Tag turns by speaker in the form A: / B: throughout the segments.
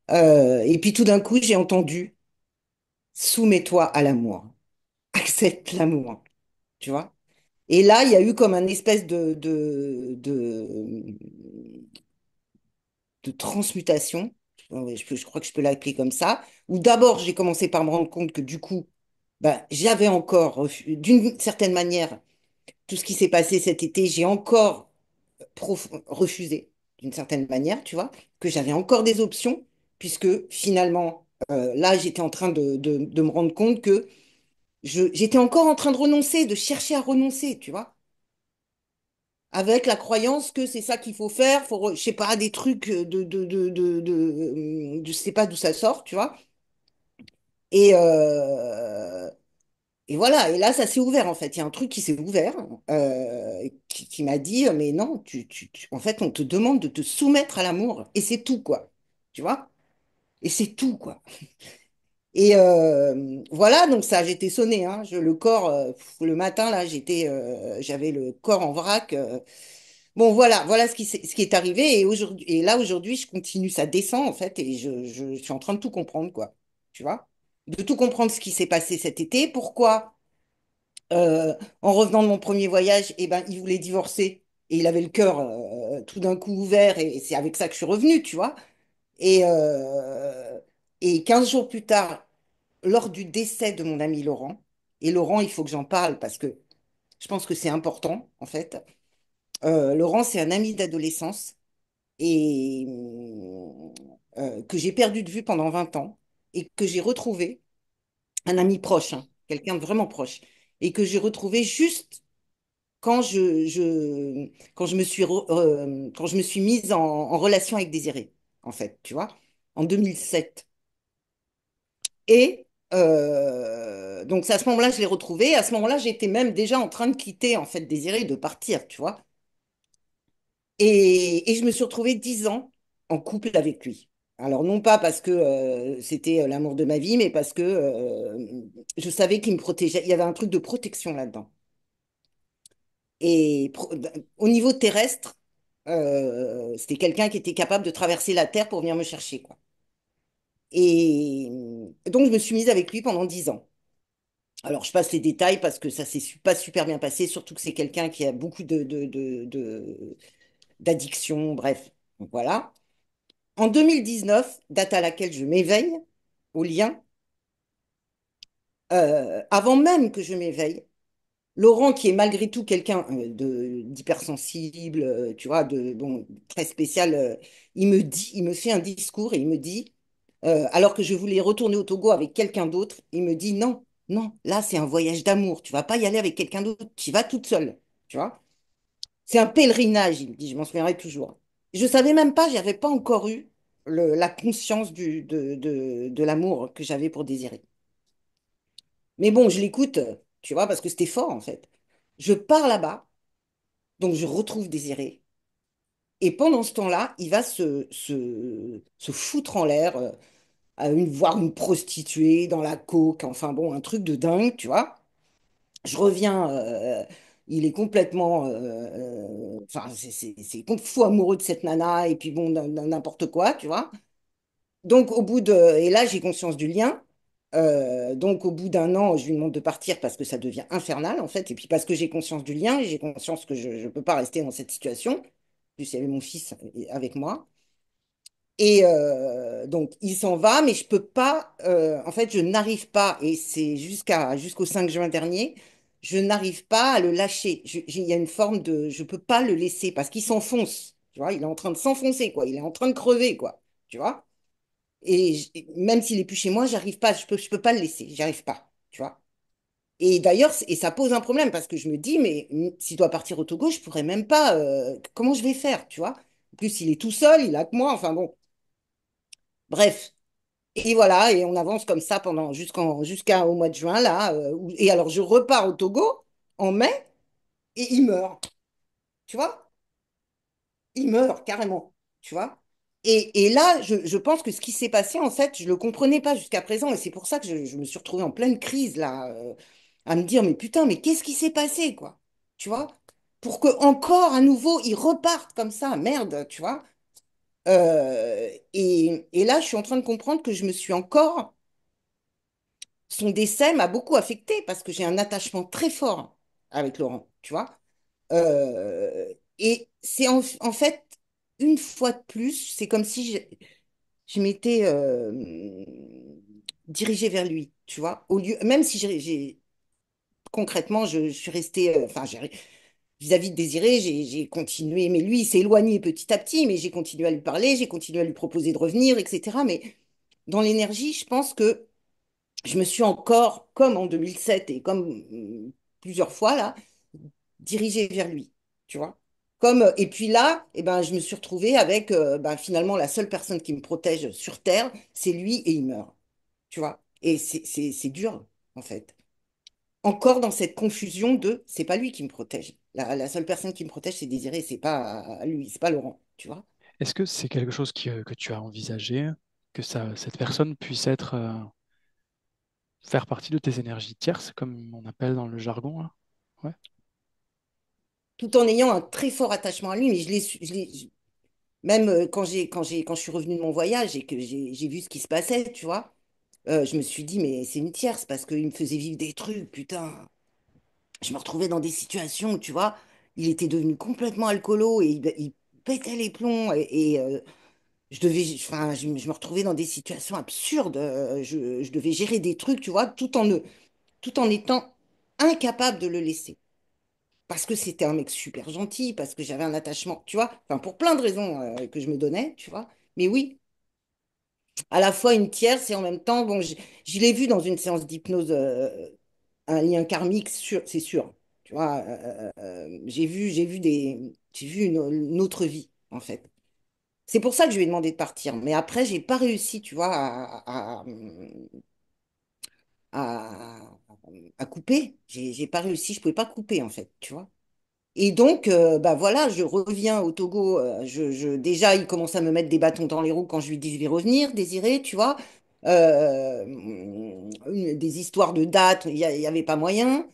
A: Et puis tout d'un coup, j'ai entendu, soumets-toi à l'amour, accepte l'amour, tu vois. Et là, il y a eu comme un espèce de transmutation, je crois que je peux l'appeler comme ça, où d'abord, j'ai commencé par me rendre compte que du coup, ben, j'avais encore, d'une certaine manière, tout ce qui s'est passé cet été, j'ai encore refusé, d'une certaine manière, tu vois, que j'avais encore des options, puisque finalement, là, j'étais en train de me rendre compte que j'étais encore en train de renoncer, de chercher à renoncer, tu vois, avec la croyance que c'est ça qu'il faut faire, faut, je sais pas, des trucs je sais pas d'où ça sort, tu vois. Et, euh, et voilà, et là, ça s'est ouvert, en fait. Il y a un truc qui s'est ouvert, qui m'a dit, mais non, en fait, on te demande de te soumettre à l'amour, et c'est tout, quoi. Tu vois? Et c'est tout, quoi. Et voilà, donc ça, j'étais sonnée, hein. Le corps, le matin, là, j'avais le corps en vrac. Bon, voilà ce qui est arrivé. Et aujourd'hui, et là, aujourd'hui, je continue, ça descend, en fait, et je suis en train de tout comprendre, quoi. Tu vois? De tout comprendre ce qui s'est passé cet été, pourquoi. En revenant de mon premier voyage, eh ben, il voulait divorcer et il avait le cœur tout d'un coup ouvert et c'est avec ça que je suis revenue, tu vois. Et, euh, et 15 jours plus tard, lors du décès de mon ami Laurent, et Laurent, il faut que j'en parle parce que je pense que c'est important, en fait. Laurent, c'est un ami d'adolescence et que j'ai perdu de vue pendant 20 ans et que j'ai retrouvé, un ami proche, hein, quelqu'un de vraiment proche, et que j'ai retrouvé juste quand je me suis mise en relation avec Désiré, en fait, tu vois, en 2007. Et donc, c'est à ce moment-là, je l'ai retrouvé. À ce moment-là, j'étais même déjà en train de quitter, en fait, Désiré, et de partir, tu vois. Et je me suis retrouvée 10 ans en couple avec lui. Alors, non pas parce que c'était l'amour de ma vie, mais parce que je savais qu'il me protégeait. Il y avait un truc de protection là-dedans. Et au niveau terrestre, c'était quelqu'un qui était capable de traverser la Terre pour venir me chercher, quoi. Et donc, je me suis mise avec lui pendant 10 ans. Alors, je passe les détails parce que ça s'est pas super bien passé, surtout que c'est quelqu'un qui a beaucoup d'addiction, bref. Donc, voilà. En 2019, date à laquelle je m'éveille au lien, avant même que je m'éveille, Laurent, qui est malgré tout quelqu'un d'hypersensible, tu vois, bon, très spécial, il me fait un discours et il me dit, alors que je voulais retourner au Togo avec quelqu'un d'autre, il me dit non, non, là c'est un voyage d'amour, tu vas pas y aller avec quelqu'un d'autre, tu y vas toute seule, tu vois. C'est un pèlerinage, il me dit, je m'en souviendrai toujours. Je savais même pas, j'avais pas encore eu la conscience de l'amour que j'avais pour Désiré. Mais bon, je l'écoute, tu vois, parce que c'était fort en fait. Je pars là-bas. Donc, je retrouve Désiré. Et pendant ce temps-là, il va se foutre en l'air, voir une prostituée dans la coke, enfin bon, un truc de dingue, tu vois. Je reviens, il est complètement, enfin, c'est fou amoureux de cette nana, et puis bon, n'importe quoi, tu vois. Donc, et là, j'ai conscience du lien. Donc, au bout d'un an, je lui demande de partir parce que ça devient infernal, en fait. Et puis, parce que j'ai conscience du lien, et j'ai conscience que je ne peux pas rester dans cette situation. En plus, il y avait mon fils avec moi. Et donc, il s'en va, mais je peux pas. En fait, je n'arrive pas, et c'est jusqu'au 5 juin dernier, je n'arrive pas à le lâcher. Il y a une forme de. Je peux pas le laisser parce qu'il s'enfonce. Tu vois, il est en train de s'enfoncer, quoi. Il est en train de crever, quoi. Tu vois? Et même s'il est plus chez moi, j'arrive pas, je peux pas le laisser, j'arrive pas, tu vois. Et d'ailleurs, et ça pose un problème parce que je me dis, mais s'il doit partir au Togo, je pourrais même pas, comment je vais faire, tu vois. En plus, il est tout seul, il a que moi, enfin bon, bref. Et voilà, et on avance comme ça pendant jusqu'au mois de juin, là. Et alors, je repars au Togo en mai et il meurt, tu vois. Il meurt carrément, tu vois. Et là, je pense que ce qui s'est passé, en fait, je ne le comprenais pas jusqu'à présent. Et c'est pour ça que je me suis retrouvée en pleine crise, là, à me dire, mais putain, mais qu'est-ce qui s'est passé, quoi? Tu vois? Pour que encore, à nouveau, ils repartent comme ça, merde, tu vois? Et là, je suis en train de comprendre que je me suis encore, son décès m'a beaucoup affectée parce que j'ai un attachement très fort avec Laurent, tu vois. Et c'est en fait, une fois de plus, c'est comme si je m'étais dirigée vers lui, tu vois. Au lieu, même si concrètement, je suis restée, enfin, vis-à-vis de Désiré, j'ai continué, mais lui, il s'est éloigné petit à petit, mais j'ai continué à lui parler, j'ai continué à lui proposer de revenir, etc. Mais dans l'énergie, je pense que je me suis encore, comme en 2007 et comme plusieurs fois là, dirigée vers lui, tu vois. Et puis là, eh ben, je me suis retrouvée avec ben, finalement la seule personne qui me protège sur Terre, c'est lui et il meurt, tu vois. Et c'est dur, en fait. Encore dans cette confusion de c'est pas lui qui me protège. La seule personne qui me protège, c'est Désiré, c'est pas lui, c'est pas Laurent, tu vois.
B: Est-ce que c'est quelque chose que tu as envisagé, que cette personne puisse être, faire partie de tes énergies tierces, comme on appelle dans le jargon, là? Ouais.
A: Tout en ayant un très fort attachement à lui, mais même quand je suis revenue de mon voyage et que j'ai vu ce qui se passait, tu vois, je me suis dit, mais c'est une tierce parce qu'il me faisait vivre des trucs, putain. Je me retrouvais dans des situations où, tu vois, il était devenu complètement alcoolo et il pétait les plombs enfin, je me retrouvais dans des situations absurdes. Je devais gérer des trucs, tu vois, tout en étant incapable de le laisser. Parce que c'était un mec super gentil, parce que j'avais un attachement, tu vois, enfin, pour plein de raisons que je me donnais, tu vois. Mais oui, à la fois une tierce et en même temps, bon, je l'ai vu dans une séance d'hypnose, un lien karmique, c'est sûr. Tu vois, j'ai vu une autre vie, en fait. C'est pour ça que je lui ai demandé de partir. Mais après, j'ai pas réussi, tu vois, à, à couper. J'ai pas réussi, je pouvais pas couper, en fait, tu vois. Et donc, bah voilà, je reviens au Togo. Déjà, il commence à me mettre des bâtons dans les roues quand je lui dis je vais revenir, Désiré, tu vois. Des histoires de dates, il y avait pas moyen.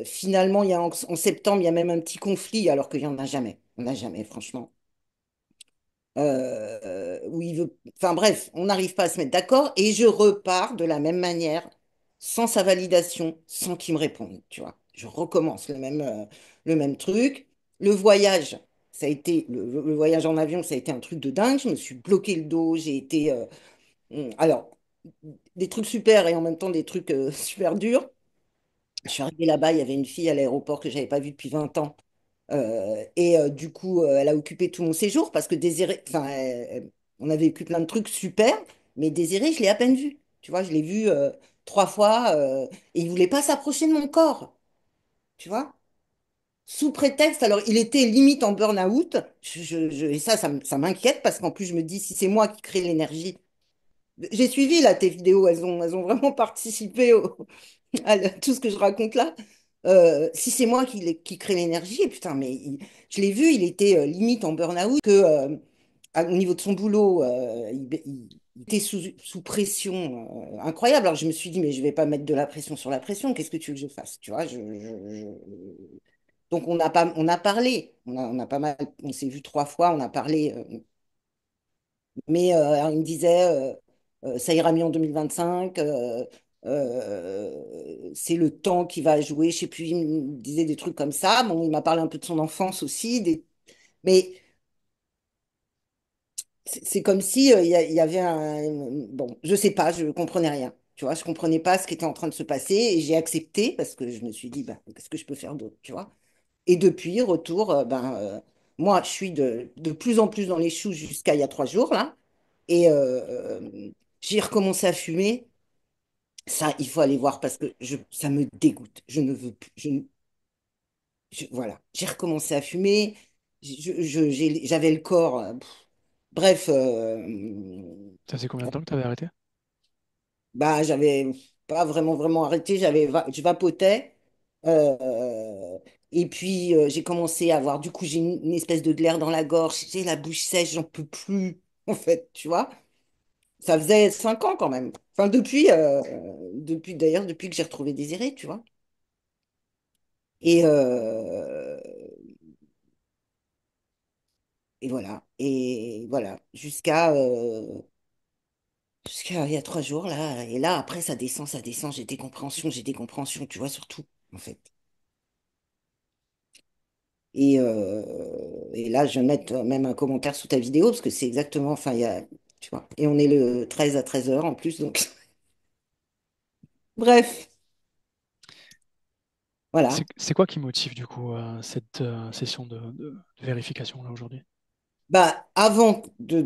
A: Finalement, en septembre, il y a même un petit conflit, alors qu'il n'y en a jamais. On n'a jamais, franchement. Où il veut... Enfin bref, on n'arrive pas à se mettre d'accord et je repars de la même manière, sans sa validation, sans qu'il me réponde, tu vois. Je recommence le même truc. Le voyage, le voyage en avion, ça a été un truc de dingue. Je me suis bloqué le dos, j'ai été... alors, des trucs super et en même temps des trucs super durs. Je suis arrivée là-bas, il y avait une fille à l'aéroport que j'avais pas vue depuis 20 ans. Du coup, elle a occupé tout mon séjour parce que Désiré, enfin, on avait vécu plein de trucs super, mais Désiré, je l'ai à peine vu. Tu vois, je l'ai vu 3 fois et il voulait pas s'approcher de mon corps. Tu vois, sous prétexte, alors il était limite en burn-out. Et ça m'inquiète parce qu'en plus, je me dis, si c'est moi qui crée l'énergie. J'ai suivi là tes vidéos, elles ont vraiment participé tout ce que je raconte là. Si c'est moi qui crée l'énergie, putain, mais je l'ai vu, il était limite en burn-out, au niveau de son boulot, il était sous pression incroyable. Alors je me suis dit, mais je vais pas mettre de la pression sur la pression, qu'est-ce que tu veux que je fasse? Tu vois, Donc on a parlé, on a pas mal, on s'est vu 3 fois, on a parlé, mais alors, il me disait, ça ira mieux en 2025. C'est le temps qui va jouer. Je sais plus, il me disait des trucs comme ça. Bon, il m'a parlé un peu de son enfance aussi. Mais c'est comme si il y avait un... Bon, je sais pas, je comprenais rien. Tu vois, je comprenais pas ce qui était en train de se passer et j'ai accepté parce que je me suis dit, bah, qu'est-ce que je peux faire d'autre, tu vois? Et depuis, retour, moi, je suis de plus en plus dans les choux jusqu'à il y a 3 jours, là. Et j'ai recommencé à fumer. Ça, il faut aller voir parce que ça me dégoûte. Je ne veux plus. Voilà. J'ai recommencé à fumer. J'avais le corps. Bref,
B: Ça faisait combien de temps que tu avais arrêté?
A: bah, j'avais pas vraiment arrêté. Je vapotais. Euh, et puis, j'ai commencé à avoir. Du coup, j'ai une espèce de glaire dans la gorge. J'ai la bouche sèche. J'en peux plus, en fait, tu vois. Ça faisait 5 ans quand même. Enfin, d'ailleurs, depuis que j'ai retrouvé Désiré, tu vois. Et, Et voilà. Et voilà. Jusqu'à il y a 3 jours, là. Et là, après, ça descend, ça descend. J'ai des compréhensions, tu vois, sur tout, en fait. Et là, je vais mettre même un commentaire sous ta vidéo, parce que c'est exactement, enfin, il y a, tu vois. Et on est le 13 à 13 heures en plus, donc, bref, voilà.
B: C'est quoi qui motive du coup cette session de vérification là aujourd'hui?
A: Bah, avant de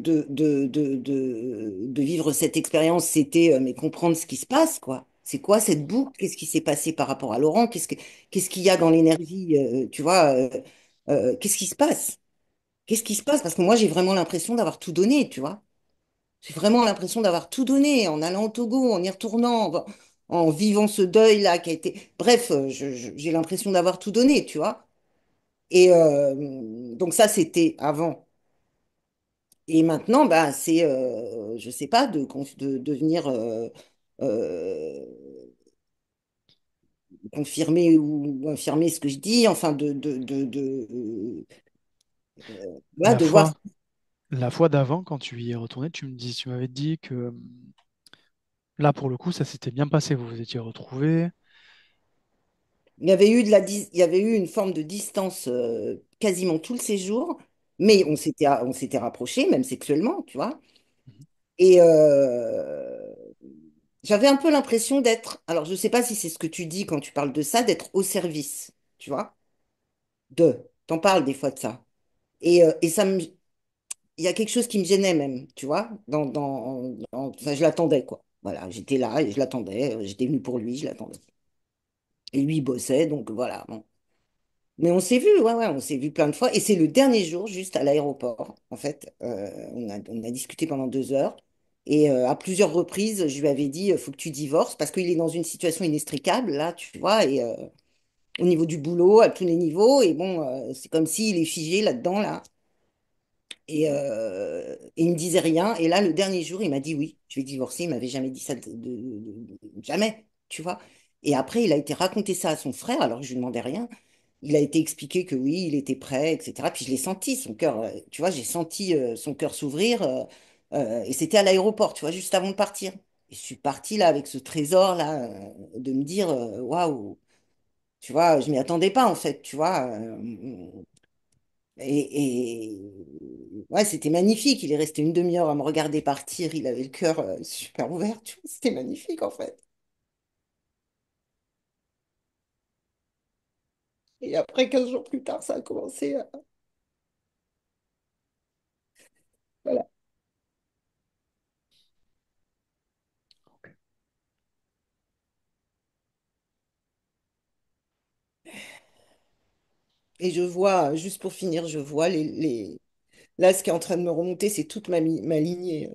A: vivre cette expérience, c'était mais comprendre ce qui se passe, quoi. C'est quoi cette boucle? Qu'est-ce qui s'est passé par rapport à Laurent? Qu'est-ce qu'il y a dans l'énergie, tu vois? Qu'est-ce qui se passe? Qu'est-ce qui se passe? Parce que moi, j'ai vraiment l'impression d'avoir tout donné, tu vois. J'ai vraiment l'impression d'avoir tout donné en allant au Togo, en y retournant, en vivant ce deuil-là qui a été. Bref, j'ai l'impression d'avoir tout donné, tu vois. Et donc ça, c'était avant. Et maintenant, bah, c'est, je sais pas, de venir euh, confirmer ou infirmer ce que je dis, enfin, voilà,
B: La
A: de voir.
B: fois, la fois d'avant, quand tu y es retourné, tu m'avais dit que là, pour le coup, ça s'était bien passé. Vous vous étiez retrouvés.
A: Il y avait eu une forme de distance quasiment tout le séjour, mais
B: Mhm,
A: on s'était rapprochés, même sexuellement, tu vois.
B: mhm.
A: Et j'avais un peu l'impression d'être, alors je sais pas si c'est ce que tu dis quand tu parles de ça, d'être au service, tu vois, t'en parles des fois de ça. Et il y a quelque chose qui me gênait même, tu vois, enfin, je l'attendais, quoi. Voilà, j'étais là et je l'attendais, j'étais venue pour lui, je l'attendais. Et lui, il bossait, donc voilà. Bon. Mais on s'est vu, ouais, ouais, on s'est vu plein de fois. Et c'est le dernier jour, juste à l'aéroport, en fait. On a discuté pendant 2 heures. Et à plusieurs reprises, je lui avais dit, faut que tu divorces, parce qu'il est dans une situation inextricable, là, tu vois, et au niveau du boulot, à tous les niveaux. Et bon, c'est comme s'il est figé là-dedans, là. Et il me disait rien. Et là, le dernier jour, il m'a dit oui, je vais divorcer. Il m'avait jamais dit ça jamais, tu vois. Et après, il a été raconter ça à son frère, alors que je lui demandais rien. Il a été expliqué que oui, il était prêt, etc. Puis je l'ai senti, son cœur, tu vois, j'ai senti son cœur s'ouvrir. Et c'était à l'aéroport, tu vois, juste avant de partir. Et je suis partie là avec ce trésor-là, de me dire, waouh, tu vois, je m'y attendais pas en fait, tu vois. Ouais, c'était magnifique. Il est resté une demi-heure à me regarder partir. Il avait le cœur super ouvert, tu vois. C'était magnifique en fait. Et après, 15 jours plus tard, ça a commencé. Voilà.
B: Ok.
A: Et je vois, juste pour finir, je vois là, ce qui est en train de me remonter, c'est toute ma lignée,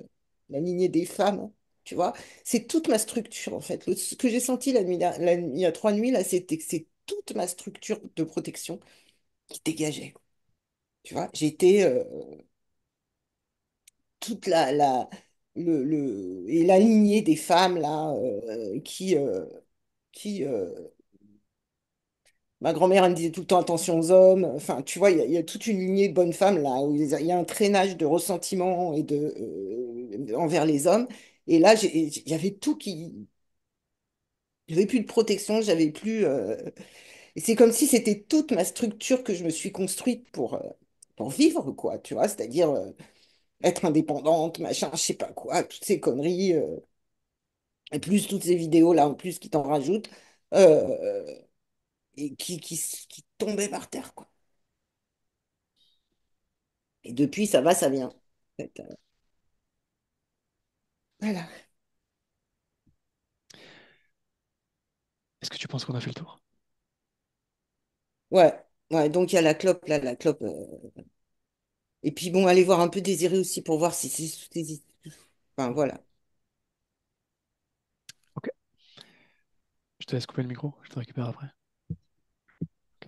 A: la lignée des femmes, hein, tu vois. C'est toute ma structure, en fait. Ce que j'ai senti il y a 3 nuits, là, c'était que c'est toute ma structure de protection qui dégageait, quoi. Tu vois, j'étais toute et la lignée des femmes, là, qui ma grand-mère, elle me disait tout le temps attention aux hommes. Enfin, tu vois, il y a toute une lignée de bonnes femmes là, où il y a un traînage de ressentiment envers les hommes. Et là, j'avais tout qui. J'avais plus de protection, j'avais plus. Et c'est comme si c'était toute ma structure que je me suis construite pour vivre, quoi, tu vois, c'est-à-dire être indépendante, machin, je sais pas quoi, toutes ces conneries, et plus toutes ces vidéos là en plus qui t'en rajoutent, euh, et qui tombaient par terre, quoi. Et depuis, ça va, ça vient. En fait, voilà.
B: Est-ce que tu penses qu'on a fait le tour?
A: Ouais, ouais, donc il y a la clope, là, la clope. Et puis bon, aller voir un peu Désiré aussi pour voir si c'est sous tes. Enfin, voilà.
B: Ok. Je te laisse couper le micro. Je te récupère après. Ok.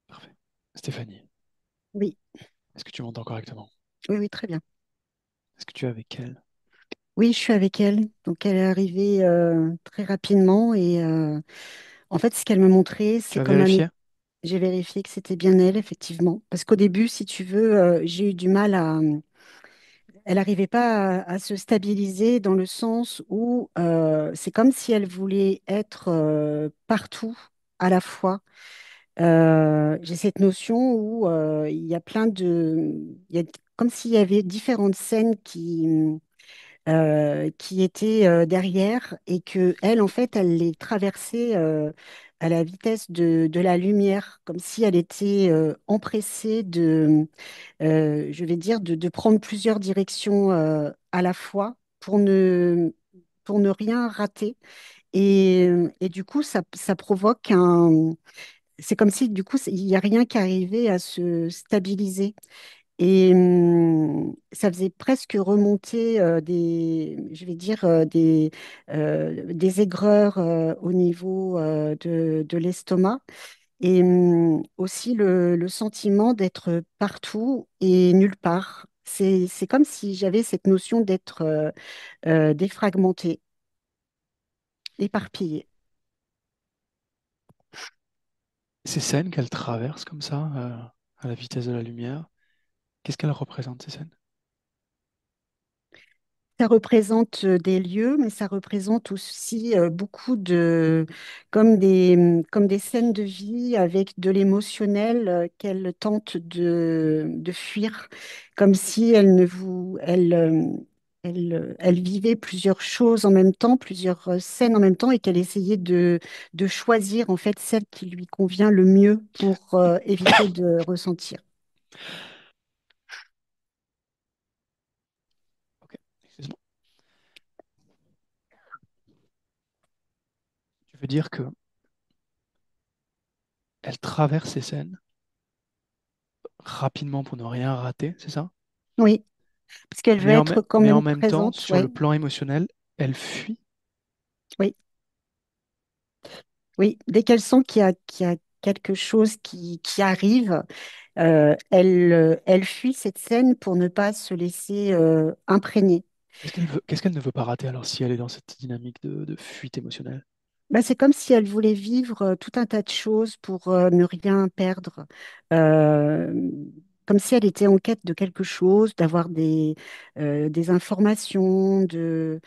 B: Parfait. Stéphanie,
C: Oui,
B: est-ce que tu m'entends correctement?
C: oui, oui, très bien.
B: Est-ce que tu es avec elle?
C: Oui, je suis avec elle. Donc, elle est arrivée très rapidement et en fait, ce qu'elle m'a montré,
B: Tu
C: c'est
B: as
C: comme un.
B: vérifié?
C: j'ai vérifié que c'était bien elle, effectivement. Parce qu'au début, si tu veux, j'ai eu du mal à. Elle n'arrivait pas à se stabiliser dans le sens où c'est comme si elle voulait être partout à la fois. J'ai cette notion où il y a plein de. Il y a comme s'il y avait différentes scènes qui étaient derrière et que elle, en fait, elle les traversait à la vitesse de la lumière, comme si elle était empressée je vais dire, de prendre plusieurs directions à la fois pour ne rien rater. Et du coup, ça provoque un. C'est comme si, du coup, il n'y a rien qui arrivait à se stabiliser. Et ça faisait presque remonter je vais dire, des aigreurs au niveau de l'estomac. Et aussi le sentiment d'être partout et nulle part. C'est comme si j'avais cette notion d'être défragmentée, éparpillée.
B: Ces scènes qu'elle traverse comme ça, à la vitesse de la lumière, qu'est-ce qu'elles représentent, ces scènes?
C: Ça représente des lieux, mais ça représente aussi beaucoup comme des scènes de vie avec de l'émotionnel qu'elle tente de fuir, comme si elle vivait plusieurs choses en même temps, plusieurs scènes en même temps, et qu'elle essayait de choisir en fait celle qui lui convient le mieux pour éviter de ressentir.
B: Ok, excuse-moi. Tu veux dire que elle traverse ces scènes rapidement pour ne rien rater, c'est ça?
C: Oui, parce qu'elle veut être quand
B: Mais en
C: même
B: même temps,
C: présente,
B: sur le
C: ouais,
B: plan émotionnel, elle fuit.
C: oui. Oui, dès qu'elle sent qu'il y a quelque chose qui arrive, elle fuit cette scène pour ne pas se laisser imprégner.
B: Qu'est-ce qu'elle ne veut pas rater alors si elle est dans cette dynamique de fuite émotionnelle?
C: Ben, c'est comme si elle voulait vivre tout un tas de choses pour ne rien perdre. Euh, Comme si elle était en quête de quelque chose, d'avoir des informations, de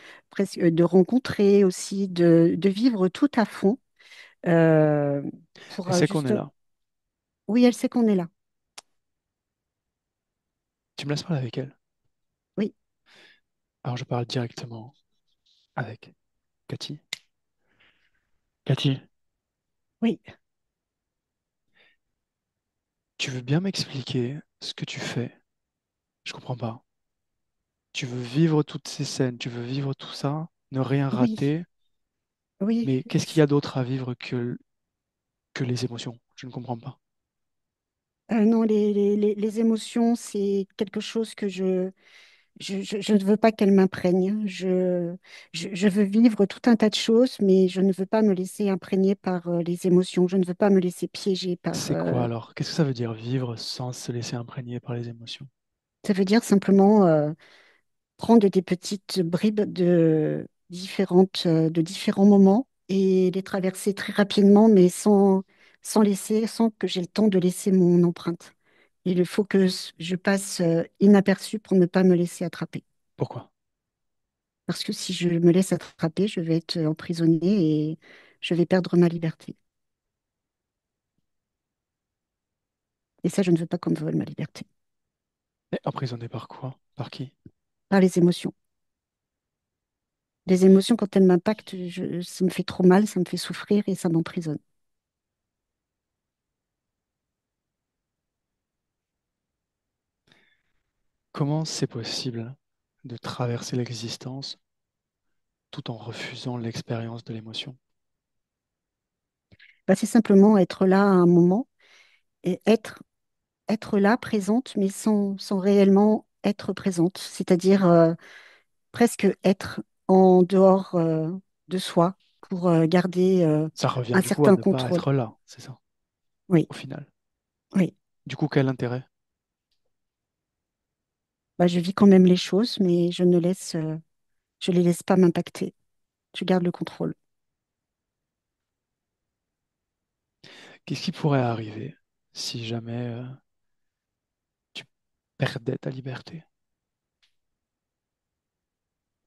C: rencontrer aussi, de vivre tout à fond euh, pour
B: Elle sait qu'on est
C: juste.
B: là.
C: Oui, elle sait qu'on est là.
B: Tu me laisses parler avec elle.
C: Oui,
B: Alors je parle directement avec Cathy. Cathy,
C: oui.
B: tu veux bien m'expliquer ce que tu fais? Je comprends pas. Tu veux vivre toutes ces scènes, tu veux vivre tout ça, ne rien
C: Oui,
B: rater,
C: oui.
B: mais qu'est-ce qu'il y a d'autre à vivre que les émotions? Je ne comprends pas.
C: Non, les émotions, c'est quelque chose que je ne veux pas qu'elles m'imprègnent. Je veux vivre tout un tas de choses, mais je ne veux pas me laisser imprégner par les émotions. Je ne veux pas me laisser piéger par.
B: C'est quoi alors? Qu'est-ce que ça veut dire vivre sans se laisser imprégner par les émotions?
C: Ça veut dire simplement prendre des petites bribes de différents moments et les traverser très rapidement, mais sans que j'ai le temps de laisser mon empreinte. Il faut que je passe inaperçue pour ne pas me laisser attraper.
B: Pourquoi?
C: Parce que si je me laisse attraper, je vais être emprisonnée et je vais perdre ma liberté. Et ça, je ne veux pas qu'on me vole ma liberté.
B: Et emprisonné par quoi? Par qui?
C: Par les émotions. Les émotions, quand elles m'impactent, ça me fait trop mal, ça me fait souffrir et ça m'emprisonne.
B: Comment c'est possible de traverser l'existence tout en refusant l'expérience de l'émotion?
C: Bah, c'est simplement être là à un moment et être là, présente, mais sans réellement être présente. C'est-à-dire presque être en dehors de soi pour garder
B: Ça revient
C: un
B: du coup à
C: certain
B: ne pas
C: contrôle.
B: être là, c'est ça,
C: Oui,
B: au final.
C: oui.
B: Du coup, quel intérêt?
C: Bah, je vis quand même les choses, mais je les laisse pas m'impacter. Je garde le contrôle.
B: Qu'est-ce qui pourrait arriver si jamais tu perdais ta liberté?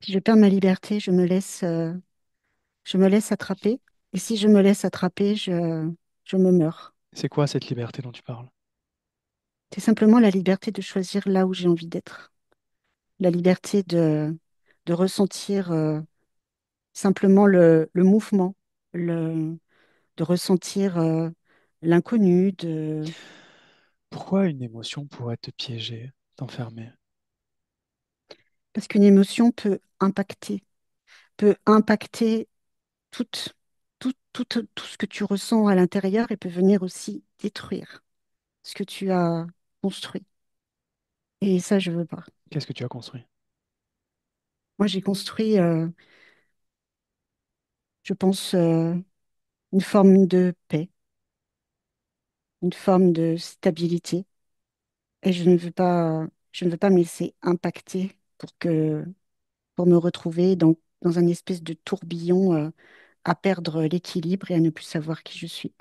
C: Si je perds ma liberté, je me laisse attraper. Et si je me laisse attraper, je me meurs.
B: C'est quoi cette liberté dont tu parles?
C: C'est simplement la liberté de choisir là où j'ai envie d'être. La liberté de ressentir simplement le mouvement, de ressentir l'inconnu,
B: Pourquoi une émotion pourrait te piéger, t'enfermer?
C: parce qu'une émotion peut impacter tout, tout ce que tu ressens à l'intérieur et peut venir aussi détruire ce que tu as construit. Et ça, je veux pas.
B: Qu'est-ce que tu as construit?
C: Moi, j'ai construit, je pense, une forme de paix, une forme de stabilité. Et je ne veux pas me laisser impacter pour me retrouver dans un espèce de tourbillon, à perdre l'équilibre et à ne plus savoir qui je suis.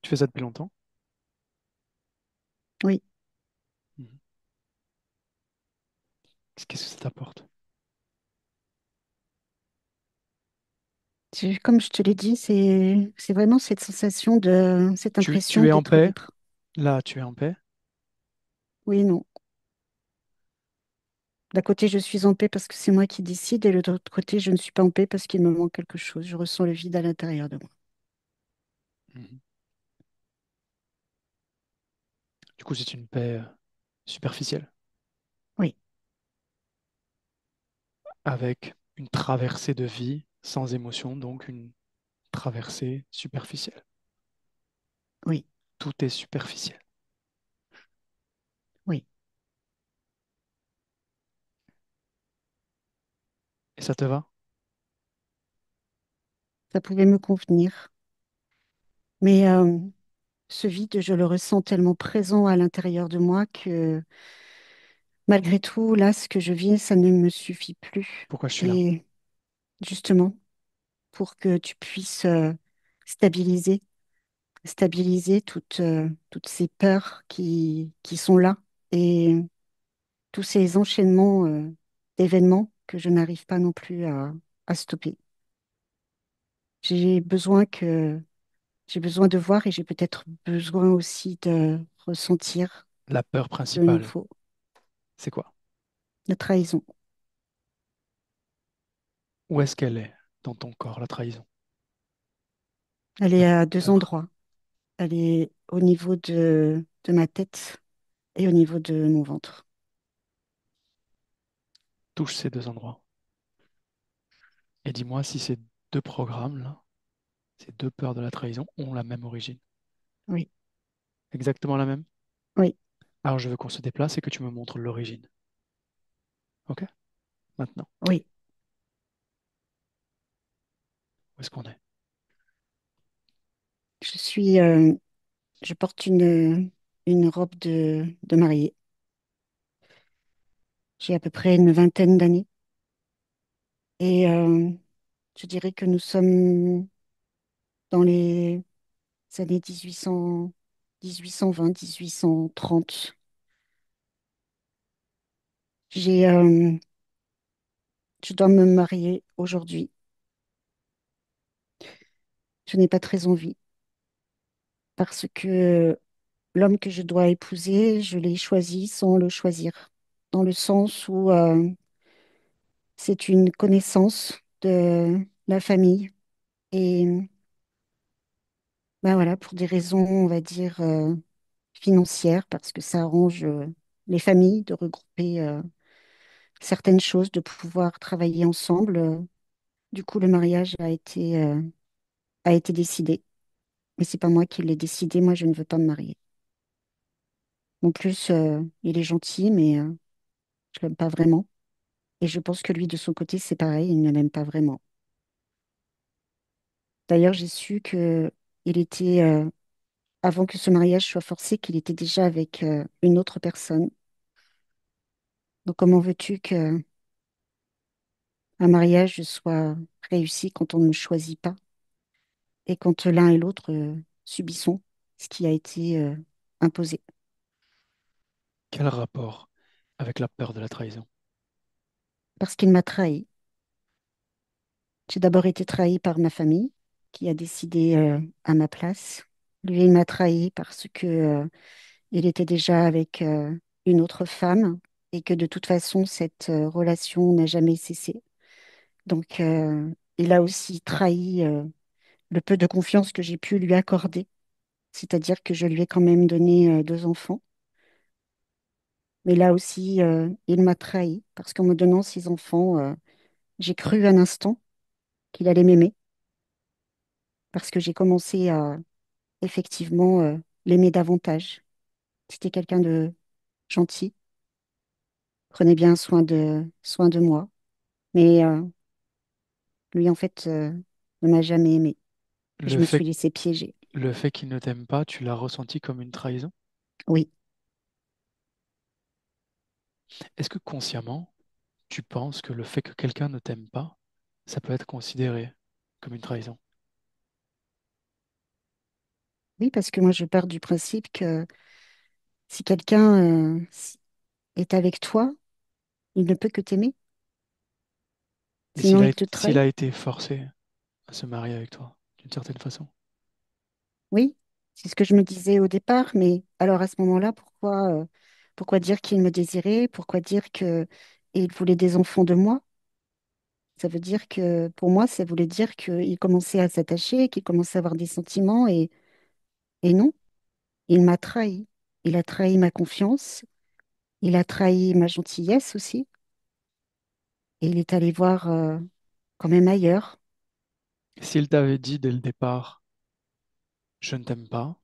B: Tu fais ça depuis longtemps?
C: Oui,
B: Mhm. Qu'est-ce que ça t'apporte?
C: comme je te l'ai dit, c'est vraiment cette sensation cette
B: Tu
C: impression
B: es en
C: d'être
B: paix?
C: libre.
B: Là, tu es en paix?
C: Oui, non. D'un côté, je suis en paix parce que c'est moi qui décide, et de l'autre côté, je ne suis pas en paix parce qu'il me manque quelque chose. Je ressens le vide à l'intérieur de moi.
B: Mhm. Du coup, c'est une paix superficielle,
C: Oui,
B: avec une traversée de vie sans émotion, donc une traversée superficielle.
C: oui,
B: Tout est superficiel.
C: oui.
B: Et ça te va?
C: Ça pouvait me convenir. Mais ce vide, je le ressens tellement présent à l'intérieur de moi que malgré tout, là, ce que je vis, ça ne me suffit plus.
B: Pourquoi je suis là?
C: Et justement, pour que tu puisses stabiliser, stabiliser toutes ces peurs qui sont là et tous ces enchaînements d'événements que je n'arrive pas non plus à stopper. J'ai besoin j'ai besoin de voir et j'ai peut-être besoin aussi de ressentir
B: La peur
C: de
B: principale,
C: nouveau
B: c'est quoi?
C: la trahison.
B: Où est-ce qu'elle est dans ton corps, la trahison?
C: Elle
B: La
C: est à deux
B: peur
C: endroits. Elle est au niveau de ma tête et au niveau de mon ventre.
B: touche ces deux endroits. Et dis-moi si ces deux programmes-là, ces deux peurs de la trahison, ont la même origine.
C: Oui,
B: Exactement la même?
C: oui,
B: Alors je veux qu'on se déplace et que tu me montres l'origine. Ok? Maintenant,
C: oui.
B: où est-ce qu'on est?
C: Je suis, je porte une robe de mariée. J'ai à peu près une vingtaine d'années. Et je dirais que nous sommes dans les années 1820, 1830. J'ai, je dois me marier aujourd'hui. Je n'ai pas très envie parce que l'homme que je dois épouser, je l'ai choisi sans le choisir, dans le sens où c'est une connaissance de la famille. Et ben voilà, pour des raisons, on va dire, financières, parce que ça arrange les familles de regrouper certaines choses, de pouvoir travailler ensemble. Du coup, le mariage a été décidé. Mais c'est pas moi qui l'ai décidé, moi je ne veux pas me marier. En plus, il est gentil, mais je l'aime pas vraiment. Et je pense que lui, de son côté, c'est pareil, il ne m'aime pas vraiment. D'ailleurs, j'ai su que il était, avant que ce mariage soit forcé, qu'il était déjà avec une autre personne. Donc, comment veux-tu que un mariage soit réussi quand on ne choisit pas et quand l'un et l'autre subissons ce qui a été imposé.
B: Quel rapport avec la peur de la trahison?
C: Parce qu'il m'a trahi. J'ai d'abord été trahi par ma famille qui a décidé à ma place. Lui, il m'a trahi parce que il était déjà avec une autre femme et que de toute façon, cette relation n'a jamais cessé. Donc, il a aussi trahi le peu de confiance que j'ai pu lui accorder. C'est-à-dire que je lui ai quand même donné deux enfants. Mais là aussi, il m'a trahi parce qu'en me donnant ces enfants, j'ai cru un instant qu'il allait m'aimer parce que j'ai commencé à effectivement l'aimer davantage. C'était quelqu'un de gentil, prenait bien soin de moi. Mais lui, en fait, ne m'a jamais aimé et
B: Le
C: je me
B: fait,
C: suis laissée piéger.
B: le fait qu'il ne t'aime pas, tu l'as ressenti comme une trahison?
C: Oui,
B: Est-ce que consciemment, tu penses que le fait que quelqu'un ne t'aime pas, ça peut être considéré comme une trahison?
C: oui, parce que moi, je pars du principe que si quelqu'un est avec toi, il ne peut que t'aimer,
B: Et
C: sinon il te
B: s'il
C: trahit.
B: a été forcé à se marier avec toi, d'une certaine façon?
C: Oui, c'est ce que je me disais au départ, mais alors à ce moment-là, pourquoi dire qu'il me désirait? Pourquoi dire que il voulait des enfants de moi? Ça veut dire que, pour moi, ça voulait dire qu'il commençait à s'attacher, qu'il commençait à avoir des sentiments, et non, il m'a trahi. Il a trahi ma confiance, il a trahi ma gentillesse aussi, et il est allé voir quand même ailleurs.
B: S'il t'avait dit dès le départ, je ne t'aime pas,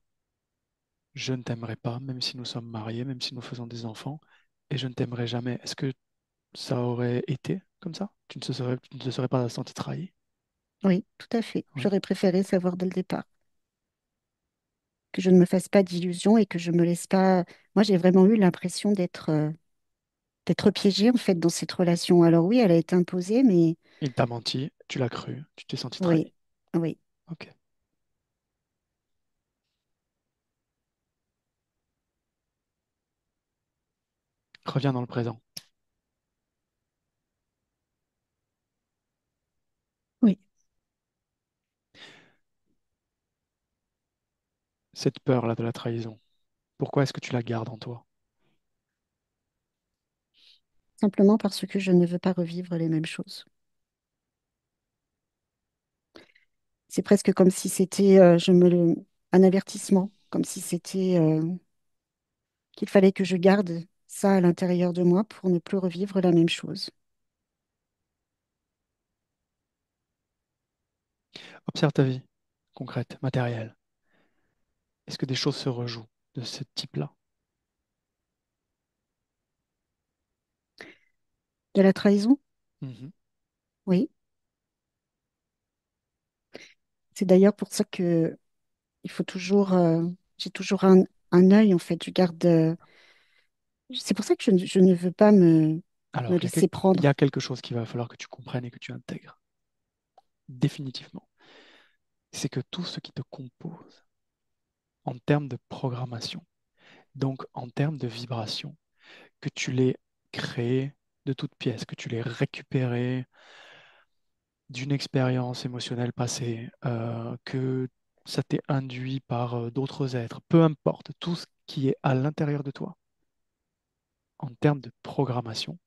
B: je ne t'aimerai pas, même si nous sommes mariés, même si nous faisons des enfants, et je ne t'aimerai jamais, est-ce que ça aurait été comme ça? Tu ne te serais pas senti trahi?
C: Oui, tout à fait.
B: Oui.
C: J'aurais préféré savoir dès le départ, que je ne me fasse pas d'illusions et que je me laisse pas. Moi, j'ai vraiment eu l'impression d'être piégée en fait dans cette relation. Alors oui, elle a été imposée, mais
B: Il t'a menti, tu l'as cru, tu t'es senti
C: oui,
B: trahi.
C: oui.
B: Ok. Reviens dans le présent.
C: Oui,
B: Cette peur-là de la trahison, pourquoi est-ce que tu la gardes en toi?
C: simplement parce que je ne veux pas revivre les mêmes choses. C'est presque comme si c'était un avertissement, comme si c'était qu'il fallait que je garde ça à l'intérieur de moi pour ne plus revivre la même chose.
B: Observe ta vie, concrète, matérielle. Est-ce que des choses se rejouent de ce type-là?
C: De la trahison?
B: Mhm.
C: Oui. C'est d'ailleurs pour ça que il faut toujours, j'ai toujours un œil en fait. Je garde. C'est pour ça que je ne veux pas me
B: Alors,
C: laisser
B: il y a
C: prendre.
B: quelque chose qu'il va falloir que tu comprennes et que tu intègres, définitivement. C'est que tout ce qui te compose en termes de programmation, donc en termes de vibration, que tu l'aies créé de toutes pièces, que tu l'aies récupéré d'une expérience émotionnelle passée, que ça t'est induit par d'autres êtres, peu importe, tout ce qui est à l'intérieur de toi, en termes de programmation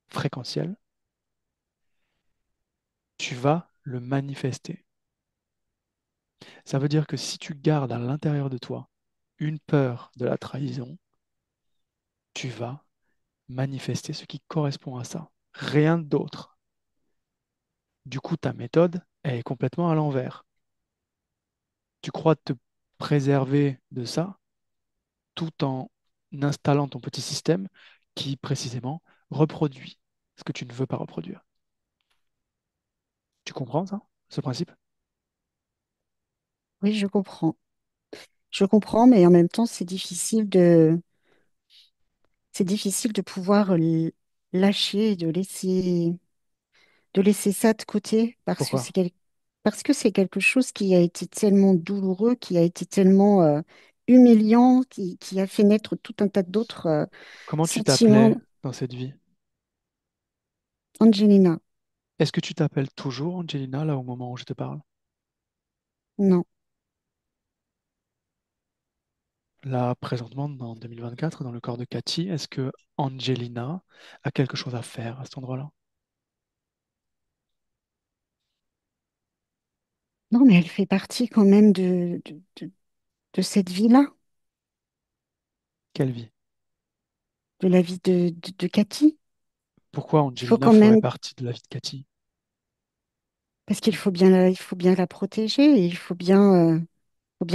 B: fréquentielle, tu vas le manifester. Ça veut dire que si tu gardes à l'intérieur de toi une peur de la trahison, tu vas manifester ce qui correspond à ça. Rien d'autre. Du coup, ta méthode elle est complètement à l'envers. Tu crois te préserver de ça tout en installant ton petit système qui, précisément, reproduit ce que tu ne veux pas reproduire. Tu comprends ça, ce principe?
C: Oui, je comprends. Je comprends, mais en même temps, c'est difficile de pouvoir lâcher, de de laisser ça de côté
B: Pourquoi?
C: parce que c'est quelque chose qui a été tellement douloureux, qui a été tellement humiliant, qui a fait naître tout un tas d'autres
B: Comment tu t'appelais
C: sentiments.
B: dans cette vie?
C: Angelina,
B: Est-ce que tu t'appelles toujours Angelina là au moment où je te parle?
C: non,
B: Là, présentement, en 2024, dans le corps de Cathy, est-ce que Angelina a quelque chose à faire à cet endroit-là?
C: non, mais elle fait partie quand même de cette vie-là,
B: Quelle vie?
C: de la vie de Cathy.
B: Pourquoi
C: Il faut
B: Angelina
C: quand
B: ferait
C: même,
B: partie de la vie de Cathy?
C: parce il faut bien la protéger, et faut bien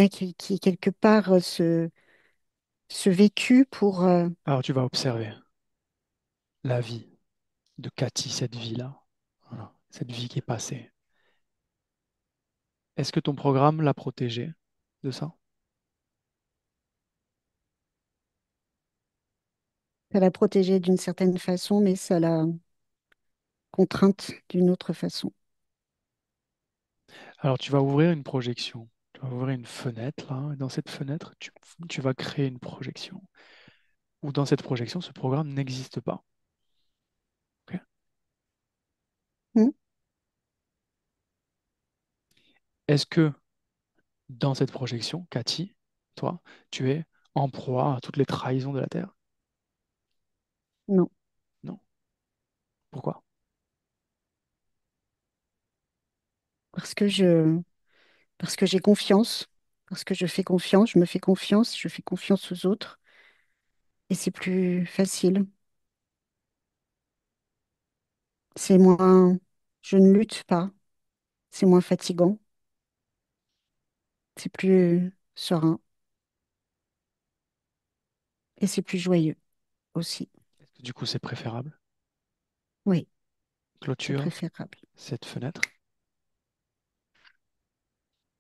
C: qu'il y ait quelque part ce vécu pour,
B: Alors tu vas observer la vie de Cathy, cette vie-là. Voilà, cette vie qui est passée. Est-ce que ton programme l'a protégée de ça?
C: ça la protéger d'une certaine façon, mais ça la contrainte d'une autre façon.
B: Alors tu vas ouvrir une projection. Tu vas ouvrir une fenêtre là, et dans cette fenêtre, tu vas créer une projection. Ou dans cette projection, ce programme n'existe pas. Ok.
C: Hmm.
B: Est-ce que dans cette projection, Cathy, toi, tu es en proie à toutes les trahisons de la Terre?
C: Non,
B: Non. Pourquoi?
C: parce que parce que j'ai confiance, parce que je fais confiance, je me fais confiance, je fais confiance aux autres, et c'est plus facile. C'est moins, je ne lutte pas, c'est moins fatigant, c'est plus serein, et c'est plus joyeux aussi.
B: Est-ce que du coup c'est préférable?
C: Oui, c'est
B: Clôture
C: préférable.
B: cette fenêtre.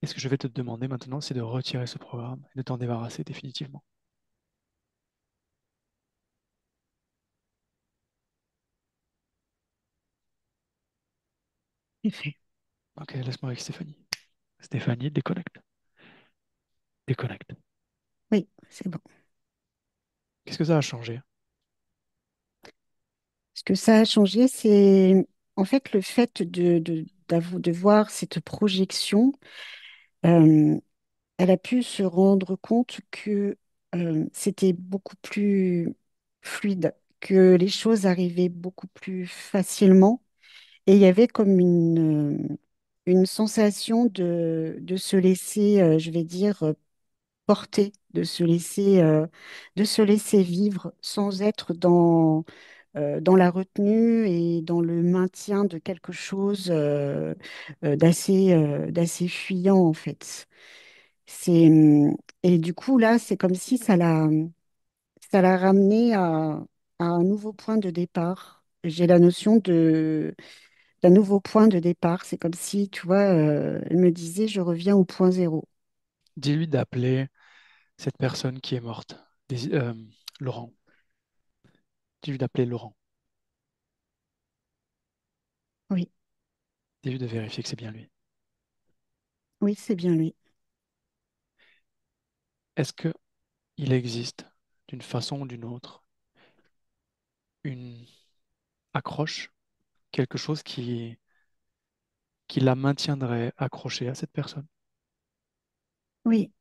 B: Et ce que je vais te demander maintenant, c'est de retirer ce programme et de t'en débarrasser définitivement.
C: C'est fait.
B: Ok, laisse-moi avec Stéphanie. Stéphanie, déconnecte. Déconnecte.
C: Oui, c'est bon.
B: Qu'est-ce que ça a changé?
C: Ce que ça a changé, c'est en fait le fait de voir cette projection. euh, Elle a pu se rendre compte que c'était beaucoup plus fluide, que les choses arrivaient beaucoup plus facilement. Et il y avait comme une sensation de se laisser, je vais dire, porter, de se laisser vivre sans être dans la retenue et dans le maintien de quelque chose d'assez fuyant, en fait. C'est, et du coup, là, c'est comme si ça l'a ramené à un nouveau point de départ. J'ai la notion d'un nouveau point de départ. C'est comme si, tu vois, elle me disait, je reviens au point zéro.
B: Dis-lui d'appeler cette personne qui est morte. Laurent. Dis-lui d'appeler Laurent.
C: Oui,
B: Dis-lui de vérifier que c'est bien lui.
C: oui, c'est bien lui.
B: Est-ce que il existe, d'une façon ou d'une autre, une accroche, quelque chose qui la maintiendrait accrochée à cette personne?
C: Oui,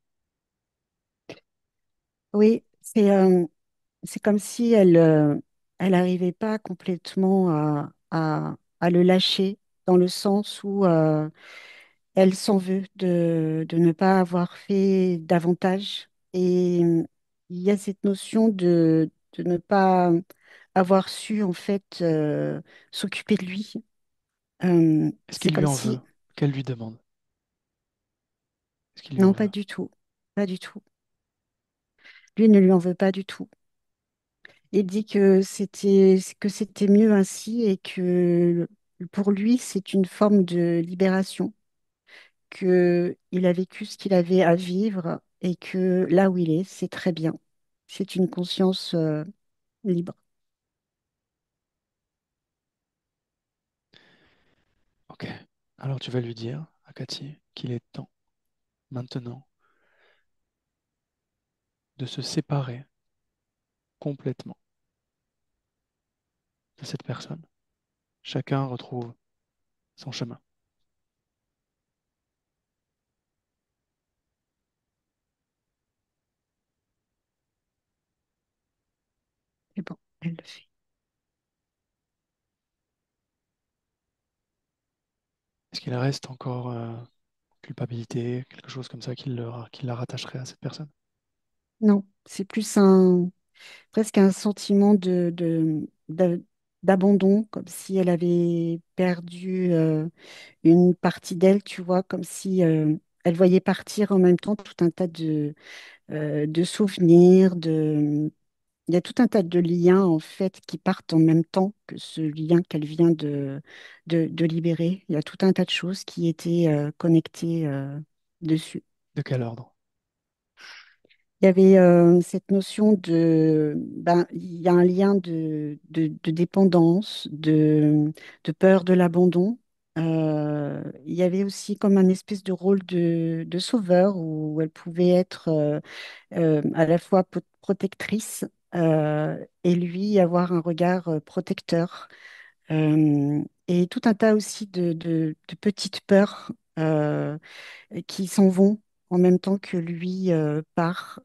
C: oui, c'est comme si elle n'arrivait pas complètement à le lâcher, dans le sens où elle s'en veut de ne pas avoir fait davantage. Et il y a cette notion de ne pas avoir su, en fait, s'occuper de lui.
B: Est-ce
C: C'est
B: qu'il lui
C: comme
B: en veut?
C: si,
B: Qu'elle lui demande? Est-ce qu'il lui en
C: non,
B: veut?
C: pas du tout, pas du tout. Lui ne lui en veut pas du tout. Il dit que c'était mieux ainsi et que pour lui, c'est une forme de libération, que il a vécu ce qu'il avait à vivre et que là où il est, c'est très bien. C'est une conscience libre.
B: Alors tu vas lui dire à Cathy qu'il est temps, maintenant, de se séparer complètement de cette personne. Chacun retrouve son chemin.
C: Et bon, elle le fait.
B: Est-ce qu'il reste encore culpabilité, quelque chose comme ça qui la rattacherait à cette personne?
C: Non, c'est plus un, presque un sentiment d'abandon, comme si elle avait perdu une partie d'elle, tu vois, comme si elle voyait partir en même temps tout un tas de souvenirs, il y a tout un tas de liens en fait qui partent en même temps que ce lien qu'elle vient de libérer. Il y a tout un tas de choses qui étaient connectées dessus.
B: De quel ordre?
C: Il y avait cette notion ben, il y a un lien de dépendance, de peur de l'abandon. Il y avait aussi comme un espèce de rôle de sauveur où elle pouvait être à la fois protectrice et lui avoir un regard protecteur. Et tout un tas aussi de petites peurs qui s'en vont en même temps que lui part.